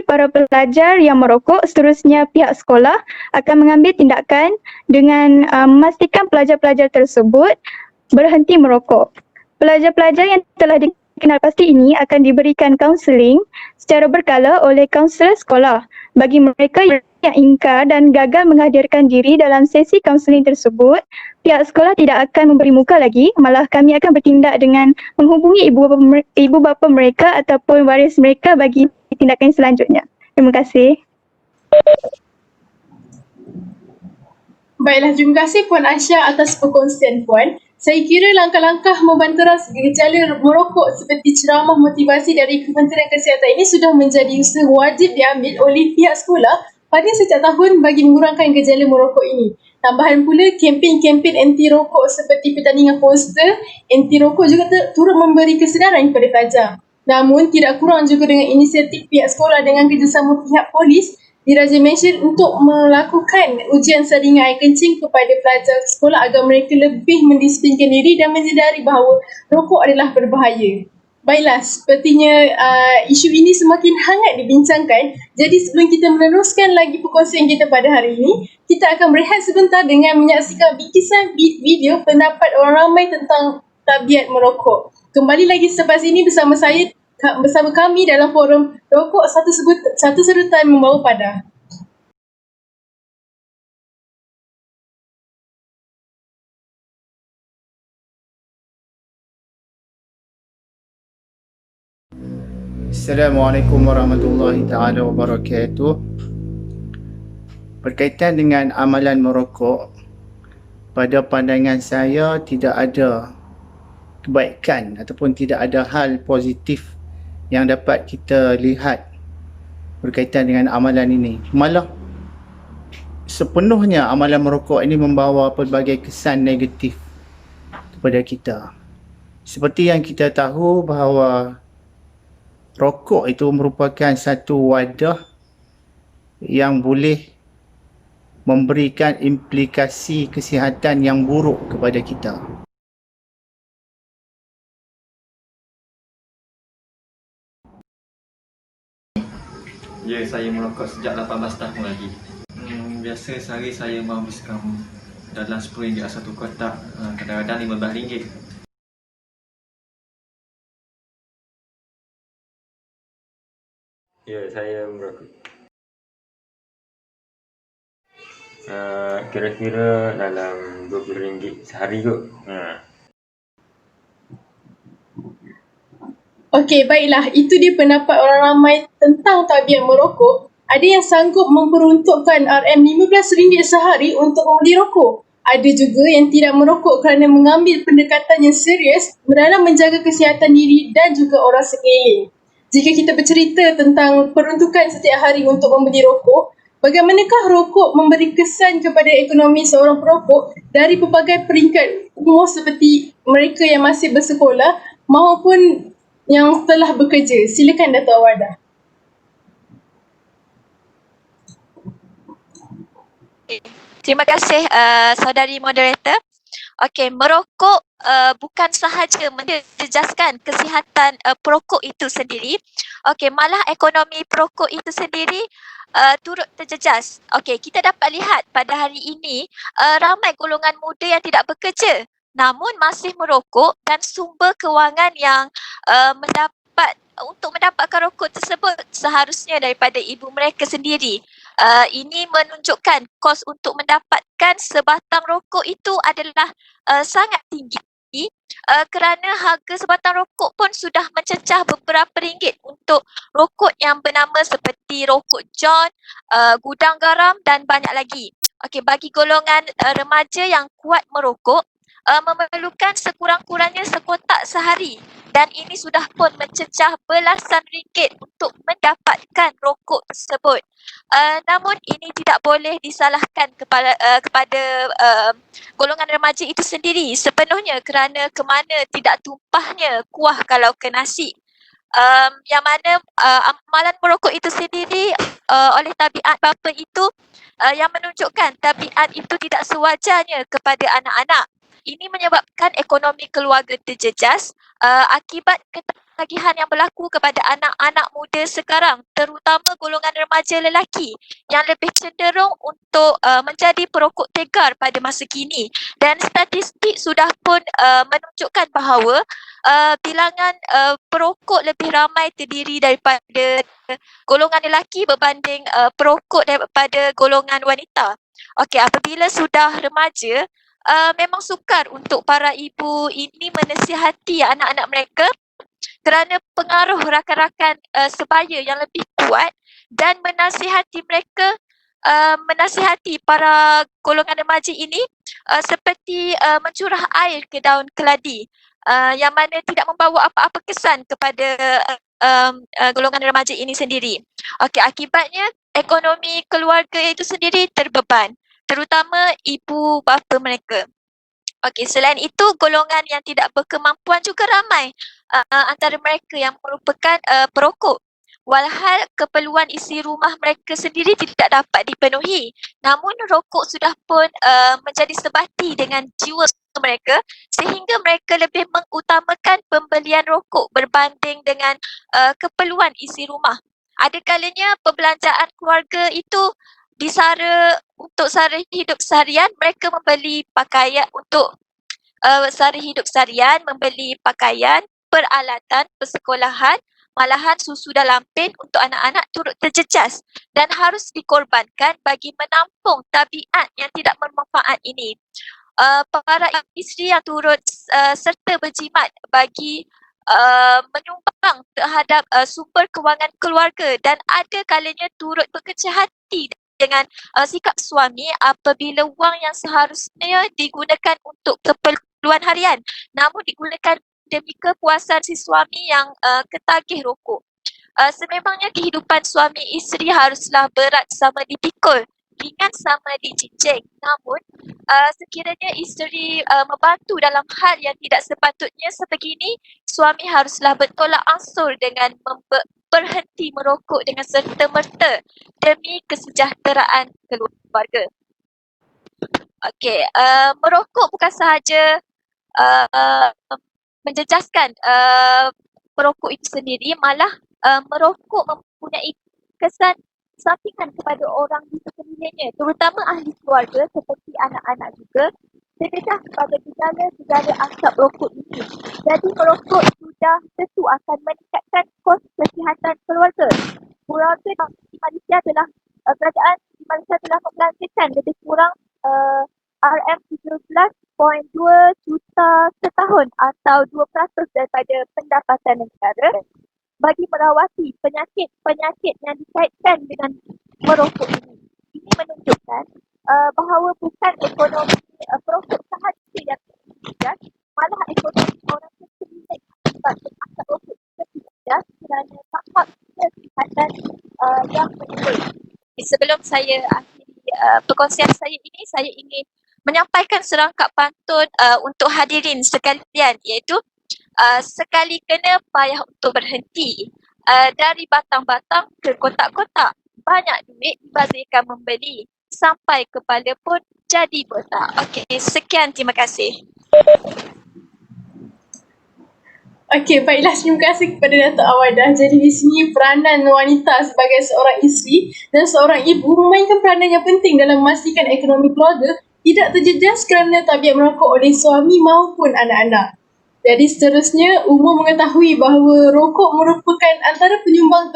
para pelajar yang merokok. Seterusnya pihak sekolah akan mengambil tindakan dengan memastikan pelajar-pelajar tersebut berhenti merokok. Pelajar-pelajar yang telah dikenal pasti ini akan diberikan kaunseling secara berkala oleh kaunselor sekolah. Bagi mereka yang ingkar dan gagal menghadirkan diri dalam sesi kaunseling tersebut, pihak sekolah tidak akan memberi muka lagi, malah kami akan bertindak dengan menghubungi ibu bapa mereka ataupun waris mereka bagi tindakan selanjutnya. Terima kasih. Baiklah, terima kasih Puan Aisyah atas perkongsian Puan. Saya kira langkah-langkah membanteras gejala merokok seperti ceramah motivasi dari Kementerian Kesihatan ini sudah menjadi usaha wajib diambil oleh pihak sekolah pada setiap tahun bagi mengurangkan gejala merokok ini. Tambahan pula, kempen-kempen anti rokok seperti pertandingan poster anti rokok juga turut memberi kesedaran kepada pelajar. Namun, tidak kurang juga dengan inisiatif pihak sekolah dengan kerjasama pihak polis Diraja Malaysia untuk melakukan ujian saringan air kencing kepada pelajar sekolah agar mereka lebih mendisiplinkan diri dan menyedari bahawa rokok adalah berbahaya. Baiklah, sepertinya isu ini semakin hangat dibincangkan. Jadi sebelum kita meneruskan lagi perkongsian kita pada hari ini, kita akan berehat sebentar dengan menyaksikan bingkisan video pendapat orang ramai tentang tabiat merokok. Kembali lagi selepas ini bersama kami dalam forum Rokok Satu Serutan Membawa Padah. Assalamualaikum warahmatullahi taala wabarakatuh. Berkaitan dengan amalan merokok, pada pandangan saya tidak ada kebaikan ataupun tidak ada hal positif yang dapat kita lihat berkaitan dengan amalan ini. Malah sepenuhnya amalan merokok ini membawa pelbagai kesan negatif kepada kita. Seperti yang kita tahu bahawa rokok itu merupakan satu wadah yang boleh memberikan implikasi kesihatan yang buruk kepada kita. Ya, saya merokok sejak 18 tahun lagi. Biasa sehari saya menghabiskan dalam RM10 satu kotak, kadang-kadang RM15. Ya, saya merokok. Kira-kira dalam RM20 sehari kot. Okey, baiklah. Itu dia pendapat orang ramai tentang tabiat merokok. Ada yang sanggup memperuntukkan RM15 sehari untuk membeli rokok. Ada juga yang tidak merokok kerana mengambil pendekatan yang serius dalam menjaga kesihatan diri dan juga orang sekeliling. Jika kita bercerita tentang peruntukan setiap hari untuk membeli rokok, bagaimanakah rokok memberi kesan kepada ekonomi seorang perokok dari pelbagai peringkat umur seperti mereka yang masih bersekolah maupun yang telah bekerja? Silakan Dato' Awardah. Terima kasih saudari moderator. Okey, merokok bukan sahaja menjejaskan kesihatan perokok itu sendiri. Okey, malah ekonomi perokok itu sendiri turut terjejas. Okey, kita dapat lihat pada hari ini ramai golongan muda yang tidak bekerja namun masih merokok dan sumber kewangan yang mendapatkan rokok tersebut seharusnya daripada ibu mereka sendiri. Ini menunjukkan kos untuk mendapatkan sebatang rokok itu adalah sangat tinggi kerana harga sebatang rokok pun sudah mencecah beberapa ringgit untuk rokok yang bernama seperti rokok John, gudang garam dan banyak lagi. Okey, bagi golongan remaja yang kuat merokok, memerlukan sekurang-kurangnya sekotak sehari dan ini sudah pun mencecah belasan ringgit untuk mendapatkan rokok tersebut. Namun ini tidak boleh disalahkan kepada golongan remaja itu sendiri sepenuhnya kerana kemana tidak tumpahnya kuah kalau ke nasi. Yang mana amalan merokok itu sendiri oleh tabiat bapa itu yang menunjukkan tabiat itu tidak sewajarnya kepada anak-anak. Ini menyebabkan ekonomi keluarga terjejas akibat ketagihan yang berlaku kepada anak-anak muda sekarang, terutama golongan remaja lelaki yang lebih cenderung untuk menjadi perokok tegar pada masa kini. Dan statistik sudah pun menunjukkan bahawa bilangan perokok lebih ramai terdiri daripada golongan lelaki berbanding perokok daripada golongan wanita. Okey, apabila sudah remaja, memang sukar untuk para ibu ini menasihati anak-anak mereka kerana pengaruh rakan-rakan sebaya yang lebih kuat dan menasihati mereka, menasihati para golongan remaja ini seperti mencurah air ke daun keladi yang mana tidak membawa apa-apa kesan kepada golongan remaja ini sendiri. Okey, akibatnya ekonomi keluarga itu sendiri terbeban, terutama ibu bapa mereka. Okey, selain itu golongan yang tidak berkemampuan juga ramai antara mereka yang merupakan perokok. Walhal keperluan isi rumah mereka sendiri tidak dapat dipenuhi. Namun rokok sudah pun menjadi sebati dengan jiwa mereka sehingga mereka lebih mengutamakan pembelian rokok berbanding dengan keperluan isi rumah. Ada kalanya perbelanjaan keluarga itu disara untuk sara hidup seharian, mereka membeli pakaian untuk sara hidup seharian, membeli pakaian, peralatan persekolahan, malahan susu dalam pen untuk anak-anak turut terjejas dan harus dikorbankan bagi menampung tabiat yang tidak bermanfaat ini. Para isteri yang turut serta berjimat bagi menyumbang terhadap sumber kewangan keluarga dan ada kalanya turut berkecil hati dengan sikap suami apabila wang yang seharusnya digunakan untuk keperluan harian namun digunakan demi kepuasan si suami yang ketagih rokok. Sememangnya kehidupan suami isteri haruslah berat sama dipikul, ringan sama dijinjing. Namun, sekiranya isteri membantu dalam hal yang tidak sepatutnya sebegini, suami haruslah bertolak ansur dengan berhenti merokok dengan serta-merta demi kesejahteraan keluarga. Okey, merokok bukan sahaja menjejaskan perokok itu sendiri, malah merokok mempunyai kesan sampingan kepada orang di sekelilingnya, terutama ahli keluarga seperti anak-anak juga, terdedah kepada gejala-gejala asap rokok ini. Jadi merokok sudah tentu akan meningkatkan kos kesihatan keluarga. Keluarga di Malaysia telah kerajaan di Malaysia telah membelanjakan lebih kurang RM17.2 juta setahun atau 2% daripada pendapatan negara bagi merawati penyakit-penyakit yang dikaitkan dengan merokok ini. Ini menunjukkan bahawa bukan ekonomi perokok sahaja yang terjejas, malah ekonomi orang sekeliling akibat asap rokok juga terjejas kerana tahap kesihatan yang menurun. Sebelum saya akhiri perkongsian saya ini, saya ingin menyampaikan serangkap pantun untuk hadirin sekalian, iaitu sekali kena payah untuk berhenti, dari batang-batang ke kotak-kotak, banyak duit dibazirkan membeli, sampai kepala pun jadi botak. Okey, sekian, terima kasih. Okey, baiklah, terima kasih kepada Datuk Awadah. Jadi di sini peranan wanita sebagai seorang isteri dan seorang ibu memainkan peranan yang penting dalam memastikan ekonomi keluarga tidak terjejas kerana tabiat merokok oleh suami maupun anak-anak. Jadi seterusnya, umum mengetahui bahawa rokok merupakan antara penyumbang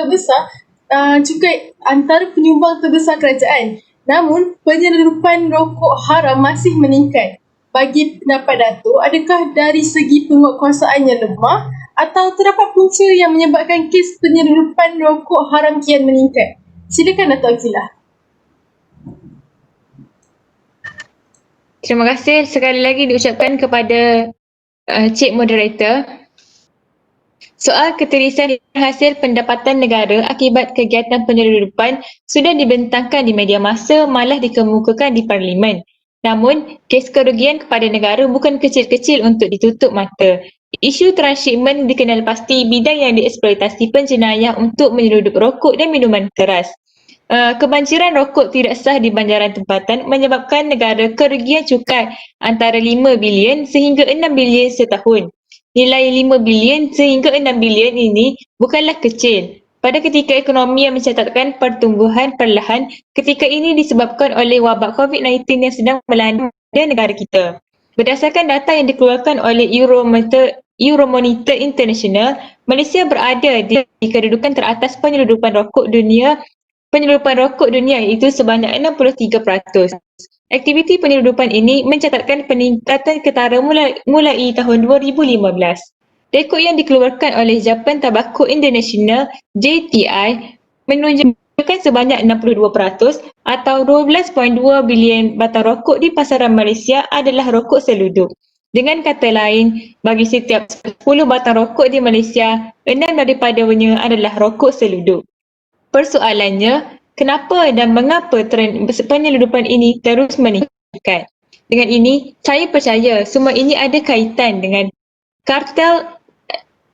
terbesar kerajaan. Namun, penyelundupan rokok haram masih meningkat. Bagi pendapat Datuk, adakah dari segi penguatkuasaannya lemah atau terdapat punca yang menyebabkan kes penyelundupan rokok haram kian meningkat? Silakan Datuk Akilah. Terima kasih sekali lagi diucapkan kepada Cik Moderator. Soal keterisan hasil pendapatan negara akibat kegiatan penyelundupan sudah dibentangkan di media massa, malah dikemukakan di Parlimen. Namun, kes kerugian kepada negara bukan kecil-kecil untuk ditutup mata. Isu transshipment dikenal pasti bidang yang dieksploitasi penjenayah untuk menyelundup rokok dan minuman keras. Kebanjiran rokok tidak sah di banjaran tempatan menyebabkan negara kerugian cukai antara 5 bilion sehingga 6 bilion setahun. Nilai 5 bilion sehingga 6 bilion ini bukanlah kecil. Pada ketika ekonomi yang mencatatkan pertumbuhan perlahan, ketika ini disebabkan oleh wabak COVID-19 yang sedang melanda negara kita. Berdasarkan data yang dikeluarkan oleh Euromonitor International, Malaysia berada di kedudukan teratas penyelundupan rokok dunia iaitu sebanyak 63%. Aktiviti penyelundupan ini mencatatkan peningkatan ketara mulai tahun 2015. Rekod yang dikeluarkan oleh Japan Tobacco International JTI menunjukkan sebanyak 62% atau 12.2 bilion batang rokok di pasaran Malaysia adalah rokok selundup. Dengan kata lain, bagi setiap 10 batang rokok di Malaysia, 6 daripadanya adalah rokok selundup. Persoalannya, kenapa dan mengapa trend penyelundupan ini terus meningkat? Dengan ini, saya percaya semua ini ada kaitan dengan kartel.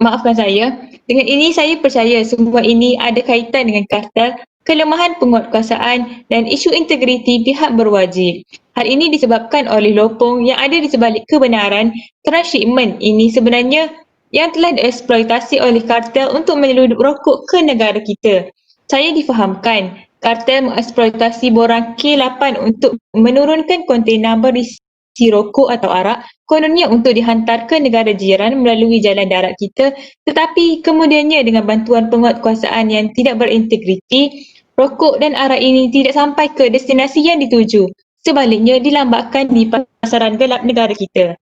Dengan ini saya percaya semua ini ada kaitan dengan kartel, kelemahan penguatkuasaan dan isu integriti pihak berwajib. Hal ini disebabkan oleh lopong yang ada di sebalik kebenaran transshipment ini sebenarnya yang telah dieksploitasi oleh kartel untuk menyelundup rokok ke negara kita. Saya difahamkan, kartel mengeksploitasi borang K8 untuk menurunkan kontainer berisi rokok atau arak, kononnya untuk dihantar ke negara jiran melalui jalan darat kita, tetapi kemudiannya dengan bantuan penguatkuasaan yang tidak berintegriti, rokok dan arak ini tidak sampai ke destinasi yang dituju. Sebaliknya dilambatkan di pasaran gelap negara kita.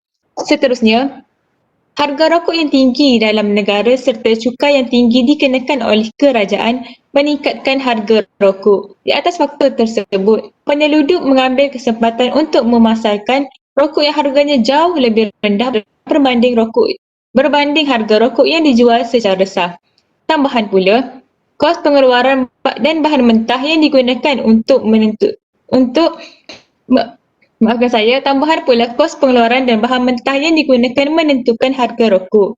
Seterusnya, harga rokok yang tinggi dalam negara serta cukai yang tinggi dikenakan oleh kerajaan meningkatkan harga rokok. Di atas faktor tersebut, penyelundup mengambil kesempatan untuk memasarkan rokok yang harganya jauh lebih rendah berbanding harga rokok yang dijual secara sah. Tambahan pula, kos pengeluaran dan bahan mentah yang digunakan maafkan saya, tambahan pula kos pengeluaran dan bahan mentah yang digunakan menentukan harga rokok.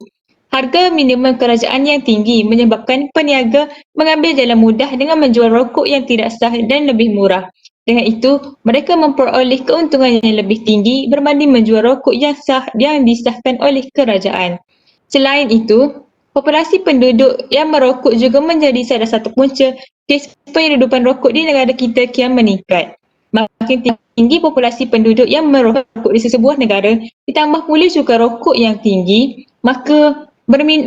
Harga minimum kerajaan yang tinggi menyebabkan peniaga mengambil jalan mudah dengan menjual rokok yang tidak sah dan lebih murah. Dengan itu, mereka memperoleh keuntungan yang lebih tinggi berbanding menjual rokok yang sah yang disahkan oleh kerajaan. Selain itu, populasi penduduk yang merokok juga menjadi salah satu punca kes penyeludupan rokok di negara kita kian meningkat. Makin tinggi populasi penduduk yang merokok di sesebuah negara, ditambah pula cukai rokok yang tinggi, maka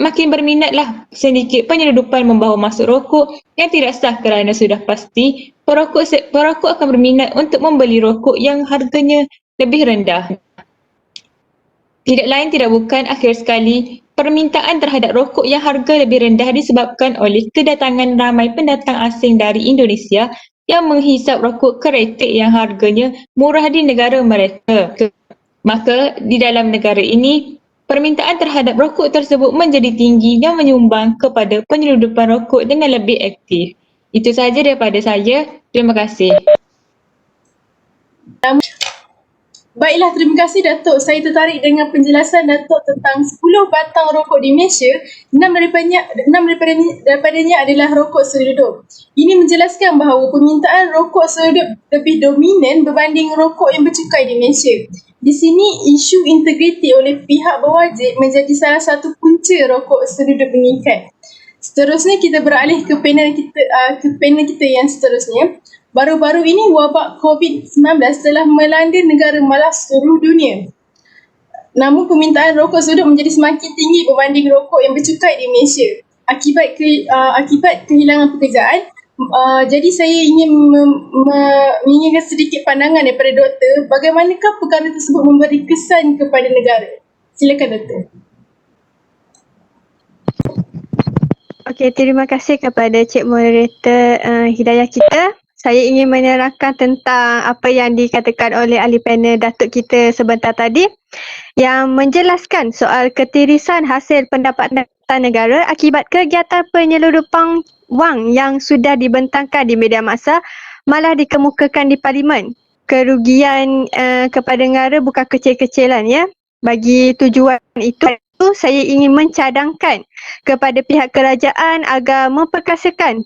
makin berminatlah sedikit penyeludupan membawa masuk rokok yang tidak sah kerana sudah pasti perokok akan berminat untuk membeli rokok yang harganya lebih rendah. Tidak lain tidak bukan akhir sekali, permintaan terhadap rokok yang harga lebih rendah disebabkan oleh kedatangan ramai pendatang asing dari Indonesia yang menghisap rokok kretek yang harganya murah di negara mereka. Maka di dalam negara ini, permintaan terhadap rokok tersebut menjadi tinggi dan menyumbang kepada penyeludupan rokok dengan lebih aktif. Itu sahaja daripada saya. Terima kasih. Baiklah, terima kasih Datuk. Saya tertarik dengan penjelasan Datuk tentang 10 batang rokok di Malaysia. 6 daripadanya adalah rokok seredup. Ini menjelaskan bahawa permintaan rokok seredup lebih dominan berbanding rokok yang bercukai di Malaysia. Di sini, isu integriti oleh pihak berwajib menjadi salah satu punca rokok seredup meningkat. Seterusnya kita beralih ke panel kita yang seterusnya. Baru-baru ini wabak COVID-19 telah melanda negara malas seluruh dunia. Namun permintaan rokok seredup menjadi semakin tinggi berbanding rokok yang bercukai di Malaysia. Akibat kehilangan pekerjaan, jadi saya ingin menginginkan sedikit pandangan daripada doktor, bagaimanakah perkara tersebut memberi kesan kepada negara. Silakan Doktor. Okey, terima kasih kepada Cik Moderator Hidayah kita. Saya ingin menerangkan tentang apa yang dikatakan oleh ahli panel Datuk kita sebentar tadi yang menjelaskan soal ketirisan hasil pendapatan negara akibat kegiatan penyeludupan wang yang sudah dibentangkan di media massa malah dikemukakan di Parlimen. Kerugian kepada negara bukan kecil-kecilan ya. Bagi tujuan itu saya ingin mencadangkan kepada pihak kerajaan agar memperkasakan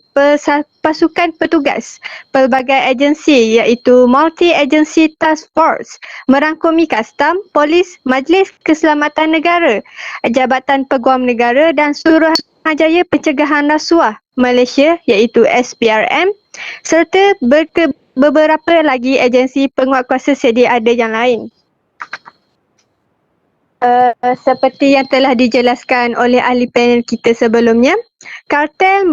pasukan petugas pelbagai agensi iaitu Multi-Agency Task Force merangkumi Kastam, Polis, Majlis Keselamatan Negara, Jabatan Peguam Negara dan Suruhanjaya Pencegahan Rasuah Malaysia iaitu SPRM serta beberapa lagi agensi penguatkuasa sedia ada yang lain. Seperti yang telah dijelaskan oleh ahli panel kita sebelumnya, kartel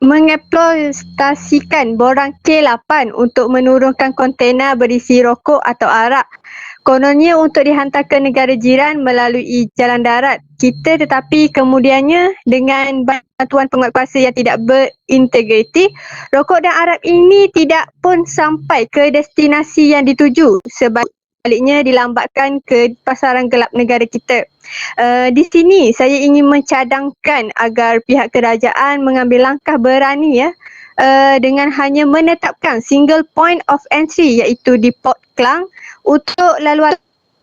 mengeksploitasikan borang K8 untuk menurunkan kontena berisi rokok atau arak. Kononnya untuk dihantar ke negara jiran melalui jalan darat kita, tetapi kemudiannya dengan bantuan penguatkuasa yang tidak berintegriti, rokok dan arak ini tidak pun sampai ke destinasi yang dituju. Sebaliknya dilambatkan ke pasaran gelap negara kita. Di sini saya ingin mencadangkan agar pihak kerajaan mengambil langkah berani dengan hanya menetapkan single point of entry iaitu di Port Klang untuk laluan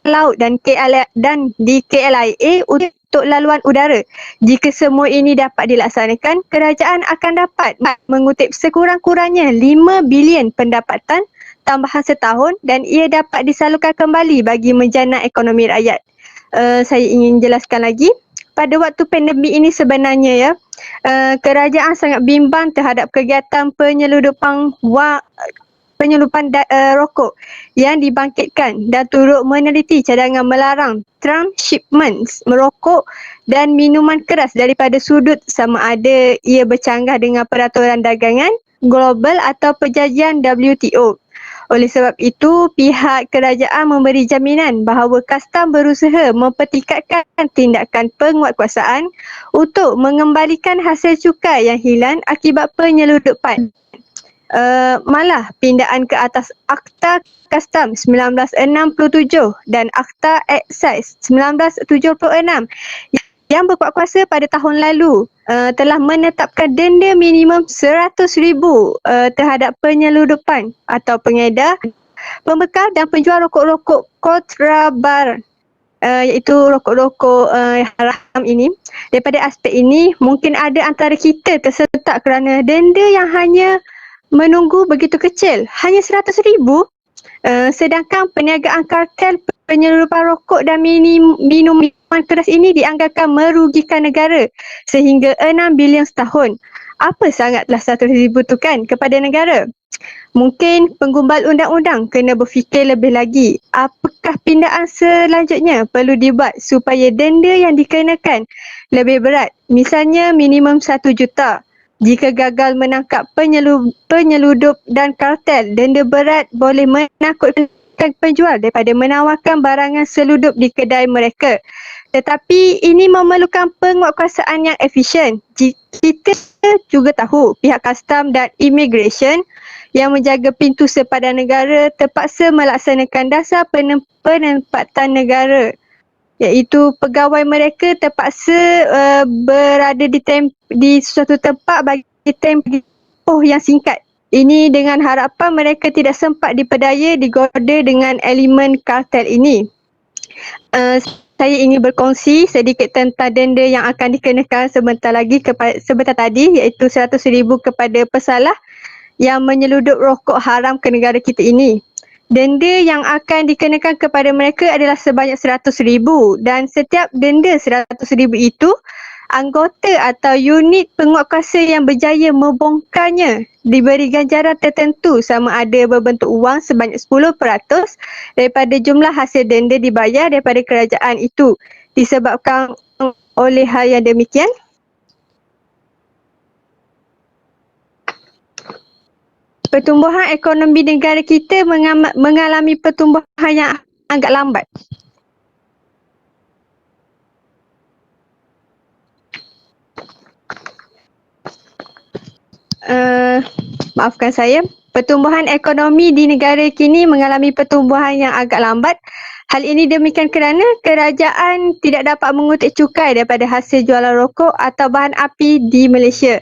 laut dan di KLIA untuk laluan udara. Jika semua ini dapat dilaksanakan, kerajaan akan dapat mengutip sekurang-kurangnya 5 bilion pendapatan tambahan setahun dan ia dapat disalurkan kembali bagi menjana ekonomi rakyat. Saya ingin jelaskan lagi, pada waktu pandemik ini sebenarnya kerajaan sangat bimbang terhadap kegiatan penyeludupan rokok yang dibangkitkan dan turut meneliti cadangan melarang transshipments merokok dan minuman keras daripada sudut sama ada ia bercanggah dengan peraturan dagangan global atau perjanjian WTO. Oleh sebab itu, pihak kerajaan memberi jaminan bahawa Kastam berusaha mempertingkatkan tindakan penguatkuasaan untuk mengembalikan hasil cukai yang hilang akibat penyeludupan. Malah pindaan ke atas Akta Kastam 1967 dan Akta Excise 1976 yang berkuat kuasa pada tahun lalu telah menetapkan denda minimum RM100,000 terhadap penyeludupan atau pengedar, pembekal dan penjual rokok-rokok kontraban, iaitu rokok-rokok haram ini. Daripada aspek ini, mungkin ada antara kita tersetak kerana denda yang hanya menunggu begitu kecil, hanya RM100,000. Sedangkan perniagaan kartel penyeludupan rokok dan minuman keras ini dianggarkan merugikan negara sehingga 6 bilion setahun. Apa sangatlah RM100,000 tu kan kepada negara? Mungkin penggumbal undang-undang kena berfikir lebih lagi. Apakah pindaan selanjutnya perlu dibuat supaya denda yang dikenakan lebih berat? Misalnya minimum 1 juta. Jika gagal menangkap penyeludup dan kartel, denda berat boleh menakutkan penjual daripada menawarkan barangan seludup di kedai mereka. Tetapi ini memerlukan penguatkuasaan yang efisien. Kita juga tahu pihak custom dan immigration yang menjaga pintu sepadan negara terpaksa melaksanakan dasar penempatan negara, iaitu pegawai mereka terpaksa berada di suatu tempat bagi tempoh yang singkat. Ini dengan harapan mereka tidak sempat dipedaya digoda dengan elemen kartel ini. Saya ingin berkongsi sedikit tentang denda yang akan dikenakan sebentar tadi, iaitu RM100,000 kepada pesalah yang menyeludup rokok haram ke negara kita ini. Denda yang akan dikenakan kepada mereka adalah sebanyak RM100,000 dan setiap denda RM100,000 itu anggota atau unit penguatkuasa yang berjaya membongkarnya diberi ganjaran tertentu sama ada berbentuk wang sebanyak 10% daripada jumlah hasil denda dibayar daripada kerajaan itu. Disebabkan oleh hal yang demikian, pertumbuhan ekonomi negara kita mengalami pertumbuhan yang agak lambat. Maafkan saya, pertumbuhan ekonomi di negara kini mengalami pertumbuhan yang agak lambat. Hal ini demikian kerana kerajaan tidak dapat mengutip cukai daripada hasil jualan rokok atau bahan api di Malaysia.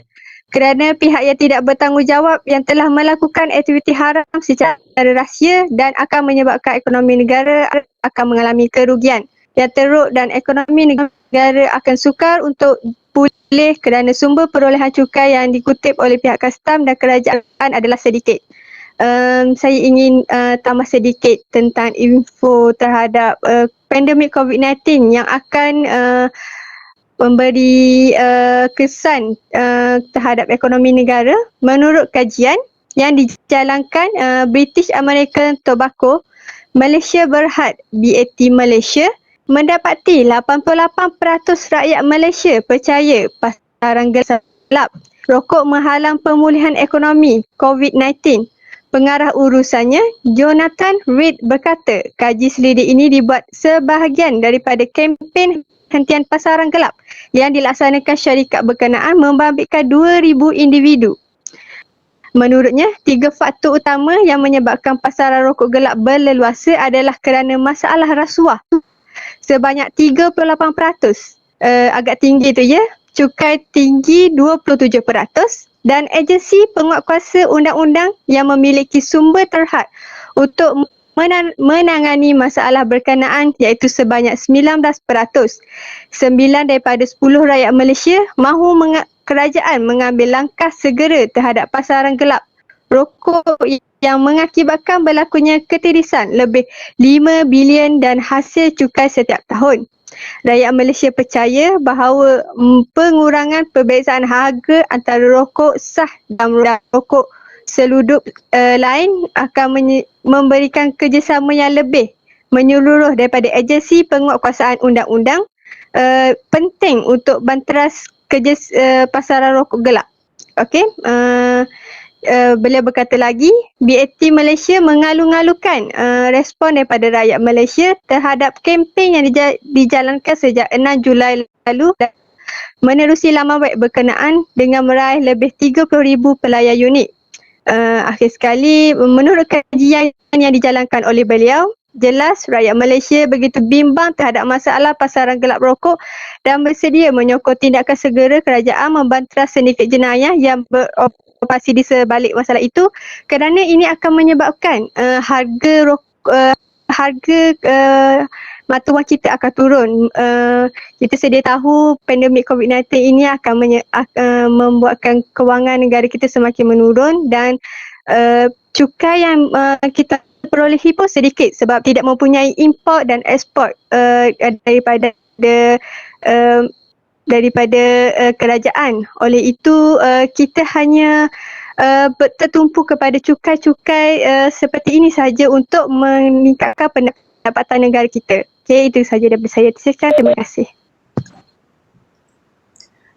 Kerana pihak yang tidak bertanggungjawab yang telah melakukan aktiviti haram secara rahsia dan akan menyebabkan ekonomi negara akan mengalami kerugian yang teruk dan ekonomi negara akan sukar untuk pulih kerana sumber perolehan cukai yang dikutip oleh pihak custom dan kerajaan adalah sedikit. Saya ingin tambah sedikit tentang info terhadap pandemik COVID-19 yang akan memberi kesan terhadap ekonomi negara. Menurut kajian yang dijalankan British American Tobacco, Malaysia Berhad BAT Malaysia mendapati 88% rakyat Malaysia percaya pasaran gelap. Rokok menghalang pemulihan ekonomi COVID-19. Pengarah urusannya, Jonathan Reid berkata, kaji selidik ini dibuat sebahagian daripada kempen hentian pasaran gelap yang dilaksanakan syarikat berkenaan membabitkan 2,000 individu. Menurutnya, 3 faktor utama yang menyebabkan pasaran rokok gelap berleluasa adalah kerana masalah rasuah. Sebanyak 38%, agak tinggi tu ya, cukai tinggi 27% dan agensi penguatkuasa undang-undang yang memiliki sumber terhad untuk menangani masalah berkenaan iaitu sebanyak 19%. 9 daripada 10 rakyat Malaysia mahu kerajaan mengambil langkah segera terhadap pasaran gelap rokok yang mengakibatkan berlakunya ketirisan lebih 5 bilion dan hasil cukai setiap tahun. Rakyat Malaysia percaya bahawa pengurangan perbezaan harga antara rokok sah dan rokok seludup lain akan memberikan kerjasama yang lebih menyeluruh daripada agensi penguatkuasaan undang-undang penting untuk banteras pasaran rokok gelap. Okey, beliau berkata lagi, BAT Malaysia mengalu-ngalukan respon daripada rakyat Malaysia terhadap kempen yang dijalankan sejak 6 Julai lalu dan menerusi laman web berkenaan dengan meraih lebih 30,000 pelayan unit. Akhir sekali, menurut kajian yang dijalankan oleh beliau, Jelas rakyat Malaysia begitu bimbang terhadap masalah pasaran gelap rokok dan bersedia menyokong tindakan segera kerajaan membantras sindiket jenayah yang beroperasi di sebalik masalah itu, kerana ini akan menyebabkan harga mata wang kita akan turun. Kita sedia tahu pandemik COVID-19 ini akan membuatkan kewangan negara kita semakin menurun dan cukai yang kita perolehi pun sedikit sebab tidak mempunyai import dan ekspor daripada kerajaan. Oleh itu kita hanya tertumpu kepada cukai-cukai seperti ini sahaja untuk meningkatkan pendapatan negara kita. Okey, itu sahaja daripada saya. Terima kasih.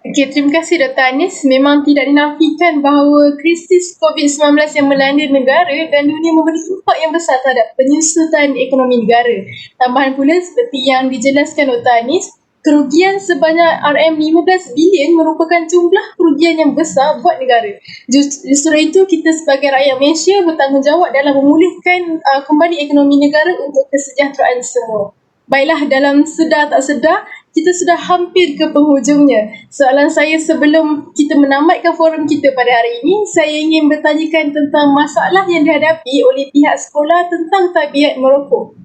Okey, terima kasih Dr. Anis. Memang tidak dinafikan bahawa krisis COVID-19 yang melanda negara dan dunia memberi impak yang besar terhadap penyusutan ekonomi negara. Tambahan pula seperti yang dijelaskan Dr. Anis, kerugian sebanyak RM15 bilion merupakan jumlah kerugian yang besar buat negara. Justru itu kita sebagai rakyat Malaysia bertanggungjawab dalam memulihkan kembali ekonomi negara untuk kesejahteraan semua. Baiklah, dalam sedar tak sedar, kita sudah hampir ke penghujungnya. Soalan saya sebelum kita menamatkan forum kita pada hari ini, saya ingin bertanyakan tentang masalah yang dihadapi oleh pihak sekolah tentang tabiat merokok.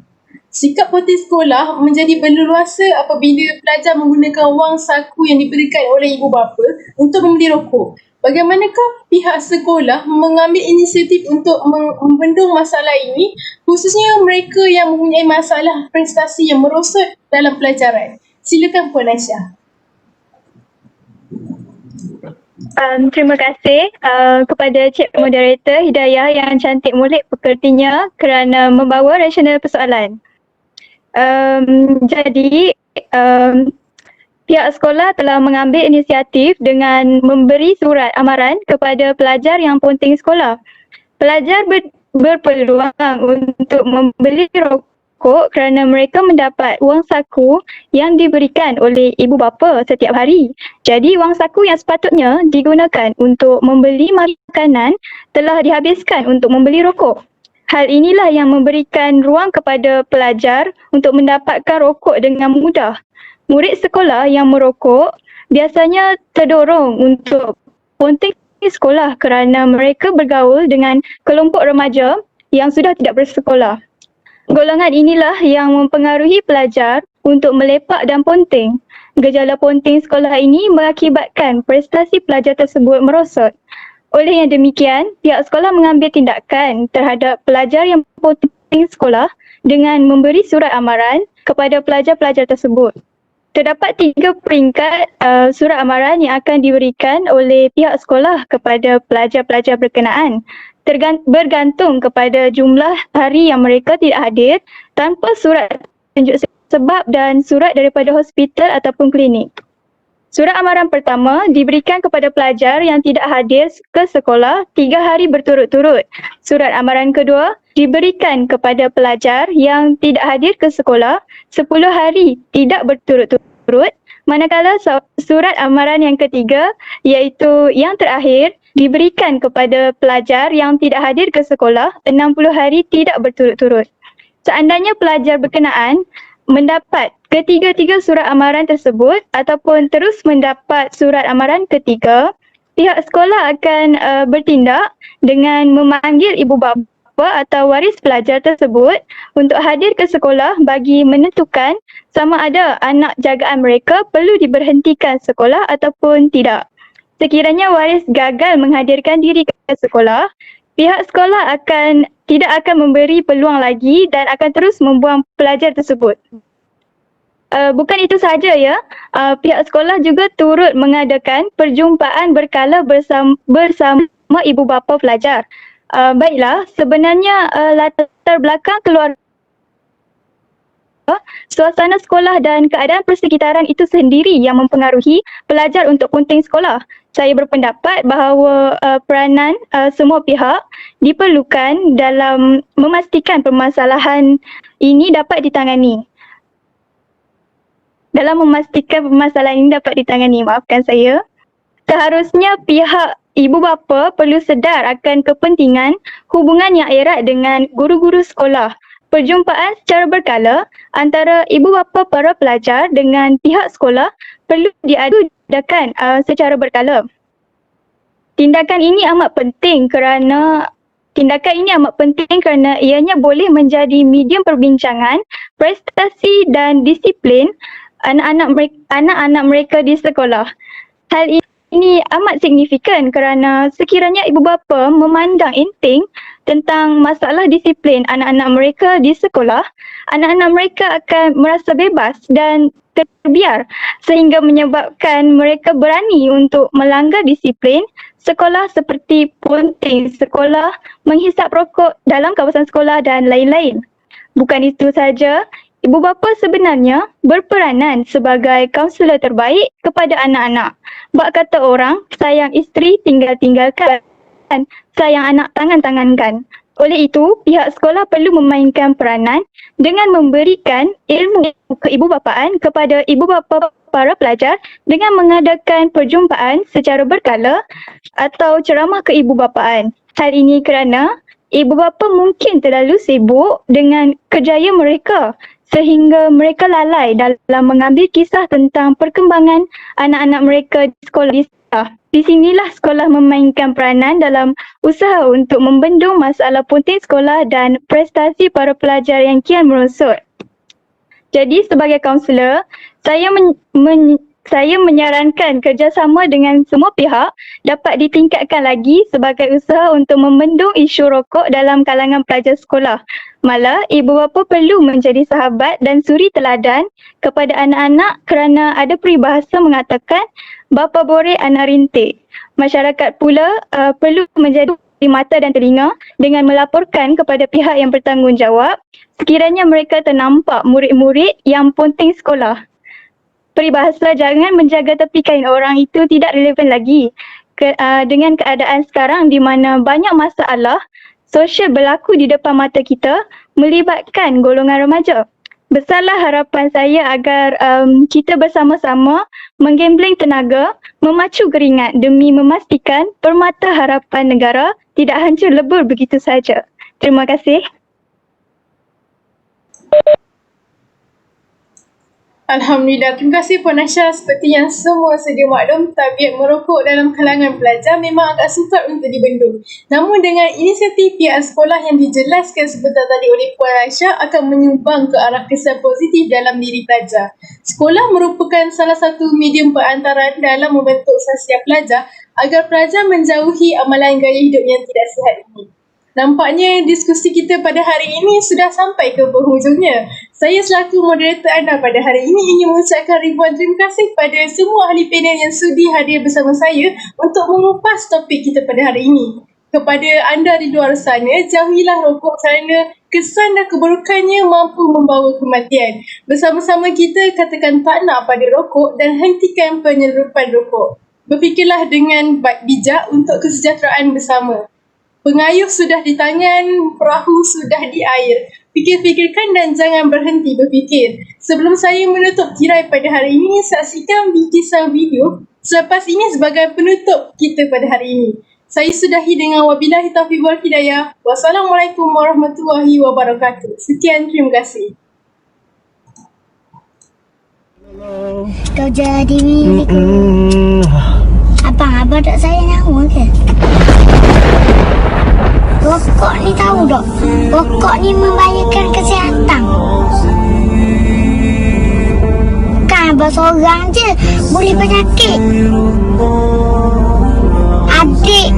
Sikap politik sekolah menjadi berleluasa apabila pelajar menggunakan wang saku yang diberikan oleh ibu bapa untuk membeli rokok. Bagaimanakah pihak sekolah mengambil inisiatif untuk membendung masalah ini, khususnya mereka yang mempunyai masalah prestasi yang merosot dalam pelajaran? Silakan Puan Aisyah. Terima kasih kepada Cik Moderator Hidayah yang cantik mulik pekertinya kerana membawa rasional persoalan. Jadi pihak sekolah telah mengambil inisiatif dengan memberi surat amaran kepada pelajar yang ponting sekolah. Pelajar berpeluang untuk membeli rokok kerana mereka mendapat wang saku yang diberikan oleh ibu bapa setiap hari. Jadi wang saku yang sepatutnya digunakan untuk membeli makanan telah dihabiskan untuk membeli rokok. Hal inilah yang memberikan ruang kepada pelajar untuk mendapatkan rokok dengan mudah. Murid sekolah yang merokok biasanya terdorong untuk ponting sekolah kerana mereka bergaul dengan kelompok remaja yang sudah tidak bersekolah. Golongan inilah yang mempengaruhi pelajar untuk melepak dan ponting. Gejala ponting sekolah ini mengakibatkan prestasi pelajar tersebut merosot. Oleh yang demikian, pihak sekolah mengambil tindakan terhadap pelajar yang ponting sekolah dengan memberi surat amaran kepada pelajar-pelajar tersebut. Terdapat 3 peringkat surat amaran yang akan diberikan oleh pihak sekolah kepada pelajar-pelajar berkenaan. Bergantung kepada jumlah hari yang mereka tidak hadir tanpa surat tunjuk sebab dan surat daripada hospital ataupun klinik. Surat amaran pertama diberikan kepada pelajar yang tidak hadir ke sekolah 3 hari berturut-turut. Surat amaran kedua diberikan kepada pelajar yang tidak hadir ke sekolah 10 hari tidak berturut-turut. Manakala surat amaran yang ketiga, iaitu yang terakhir, diberikan kepada pelajar yang tidak hadir ke sekolah 60 hari tidak berturut-turut. Seandainya pelajar berkenaan mendapat ketiga-tiga surat amaran tersebut ataupun terus mendapat surat amaran ketiga, pihak sekolah akan bertindak dengan memanggil ibu bapa atau waris pelajar tersebut untuk hadir ke sekolah bagi menentukan sama ada anak jagaan mereka perlu diberhentikan sekolah ataupun tidak. Sekiranya waris gagal menghadirkan diri ke sekolah, pihak sekolah tidak akan memberi peluang lagi dan akan terus membuang pelajar tersebut. Bukan itu sahaja ya, pihak sekolah juga turut mengadakan perjumpaan berkala bersama ibu bapa pelajar. Baiklah, sebenarnya latar belakang keluarga, suasana sekolah dan keadaan persekitaran itu sendiri yang mempengaruhi pelajar untuk ponting sekolah. Saya berpendapat bahawa peranan semua pihak diperlukan dalam memastikan permasalahan ini dapat ditangani. Maafkan saya. Seharusnya pihak ibu bapa perlu sedar akan kepentingan hubungan yang erat dengan guru-guru sekolah Perjumpaan secara berkala antara ibu bapa para pelajar dengan pihak sekolah perlu diadakan secara berkala. Tindakan ini amat penting kerana ianya boleh menjadi medium perbincangan prestasi dan disiplin anak-anak mereka di sekolah. Hal ini amat signifikan kerana sekiranya ibu bapa memandang enteng tentang masalah disiplin anak-anak mereka di sekolah, anak-anak mereka akan merasa bebas dan terbiar sehingga menyebabkan mereka berani untuk melanggar disiplin sekolah seperti punting sekolah, menghisap rokok dalam kawasan sekolah dan lain-lain. Bukan itu sahaja, ibu bapa sebenarnya berperanan sebagai kaunselor terbaik kepada anak-anak. Bak kata orang, sayang isteri tinggal-tinggalkan, sayang anak tangan-tangankan. Oleh itu, pihak sekolah perlu memainkan peranan dengan memberikan ilmu keibubapaan kepada ibu bapa para pelajar dengan mengadakan perjumpaan secara berkala atau ceramah keibubapaan. Hal ini kerana ibu bapa mungkin terlalu sibuk dengan kerjaya mereka sehingga mereka lalai dalam mengambil kisah tentang perkembangan anak-anak mereka di sekolah. Di sinilah sekolah memainkan peranan dalam usaha untuk membendung masalah punting sekolah dan prestasi para pelajar yang kian merosot. Jadi sebagai kaunselor, saya menyarankan kerjasama dengan semua pihak dapat ditingkatkan lagi sebagai usaha untuk membendung isu rokok dalam kalangan pelajar sekolah. Malah, ibu bapa perlu menjadi sahabat dan suri teladan kepada anak-anak kerana ada peribahasa mengatakan bapa borek anak rintik. Masyarakat pula perlu menjadi mata dan telinga dengan melaporkan kepada pihak yang bertanggungjawab sekiranya mereka ternampak murid-murid yang punting sekolah. Peribahasa jangan menjaga tepi kain orang itu tidak relevan lagi dengan keadaan sekarang di mana banyak masalah sosial berlaku di depan mata kita melibatkan golongan remaja. Besarlah harapan saya agar kita bersama-sama menggambling tenaga, memacu keringat demi memastikan permata harapan negara tidak hancur lebur begitu saja. Terima kasih. Alhamdulillah, terima kasih Puan Aisyah. Seperti yang semua sedia maklum, tabiat merokok dalam kalangan pelajar memang agak sukar untuk dibendung. Namun dengan inisiatif pihak sekolah yang dijelaskan sebentar tadi oleh Puan Aisyah akan menyumbang ke arah kesan positif dalam diri pelajar. Sekolah merupakan salah satu medium perantaran dalam membentuk sasiap pelajar agar pelajar menjauhi amalan gaya hidup yang tidak sihat ini. Nampaknya diskusi kita pada hari ini sudah sampai ke penghujungnya. Saya selaku moderator anda pada hari ini ingin mengucapkan ribuan terima kasih kepada semua ahli panel yang sudi hadir bersama saya untuk mengupas topik kita pada hari ini. Kepada anda di luar sana, jauhilah rokok kerana kesan dan keburukannya mampu membawa kematian. Bersama-sama kita katakan tak nak pada rokok dan hentikan penyeludupan rokok. Berfikirlah dengan bijak untuk kesejahteraan bersama. Pengayuh sudah di tangan, perahu sudah di air. Fikir-fikirkan dan jangan berhenti berfikir. Sebelum saya menutup tirai pada hari ini, saksikan bingkisan video selepas ini sebagai penutup kita pada hari ini. Saya sudahi dengan wabillahi taufiq wal hidayah. Wassalamualaikum warahmatullahi wabarakatuh. Sekian, terima kasih. Kau jadi milikku. Abang tak sayang aku ke? Rokok ni tahu tak? Rokok ni membahayakan kesihatan. Kan abang seorang je boleh penyakit. Adik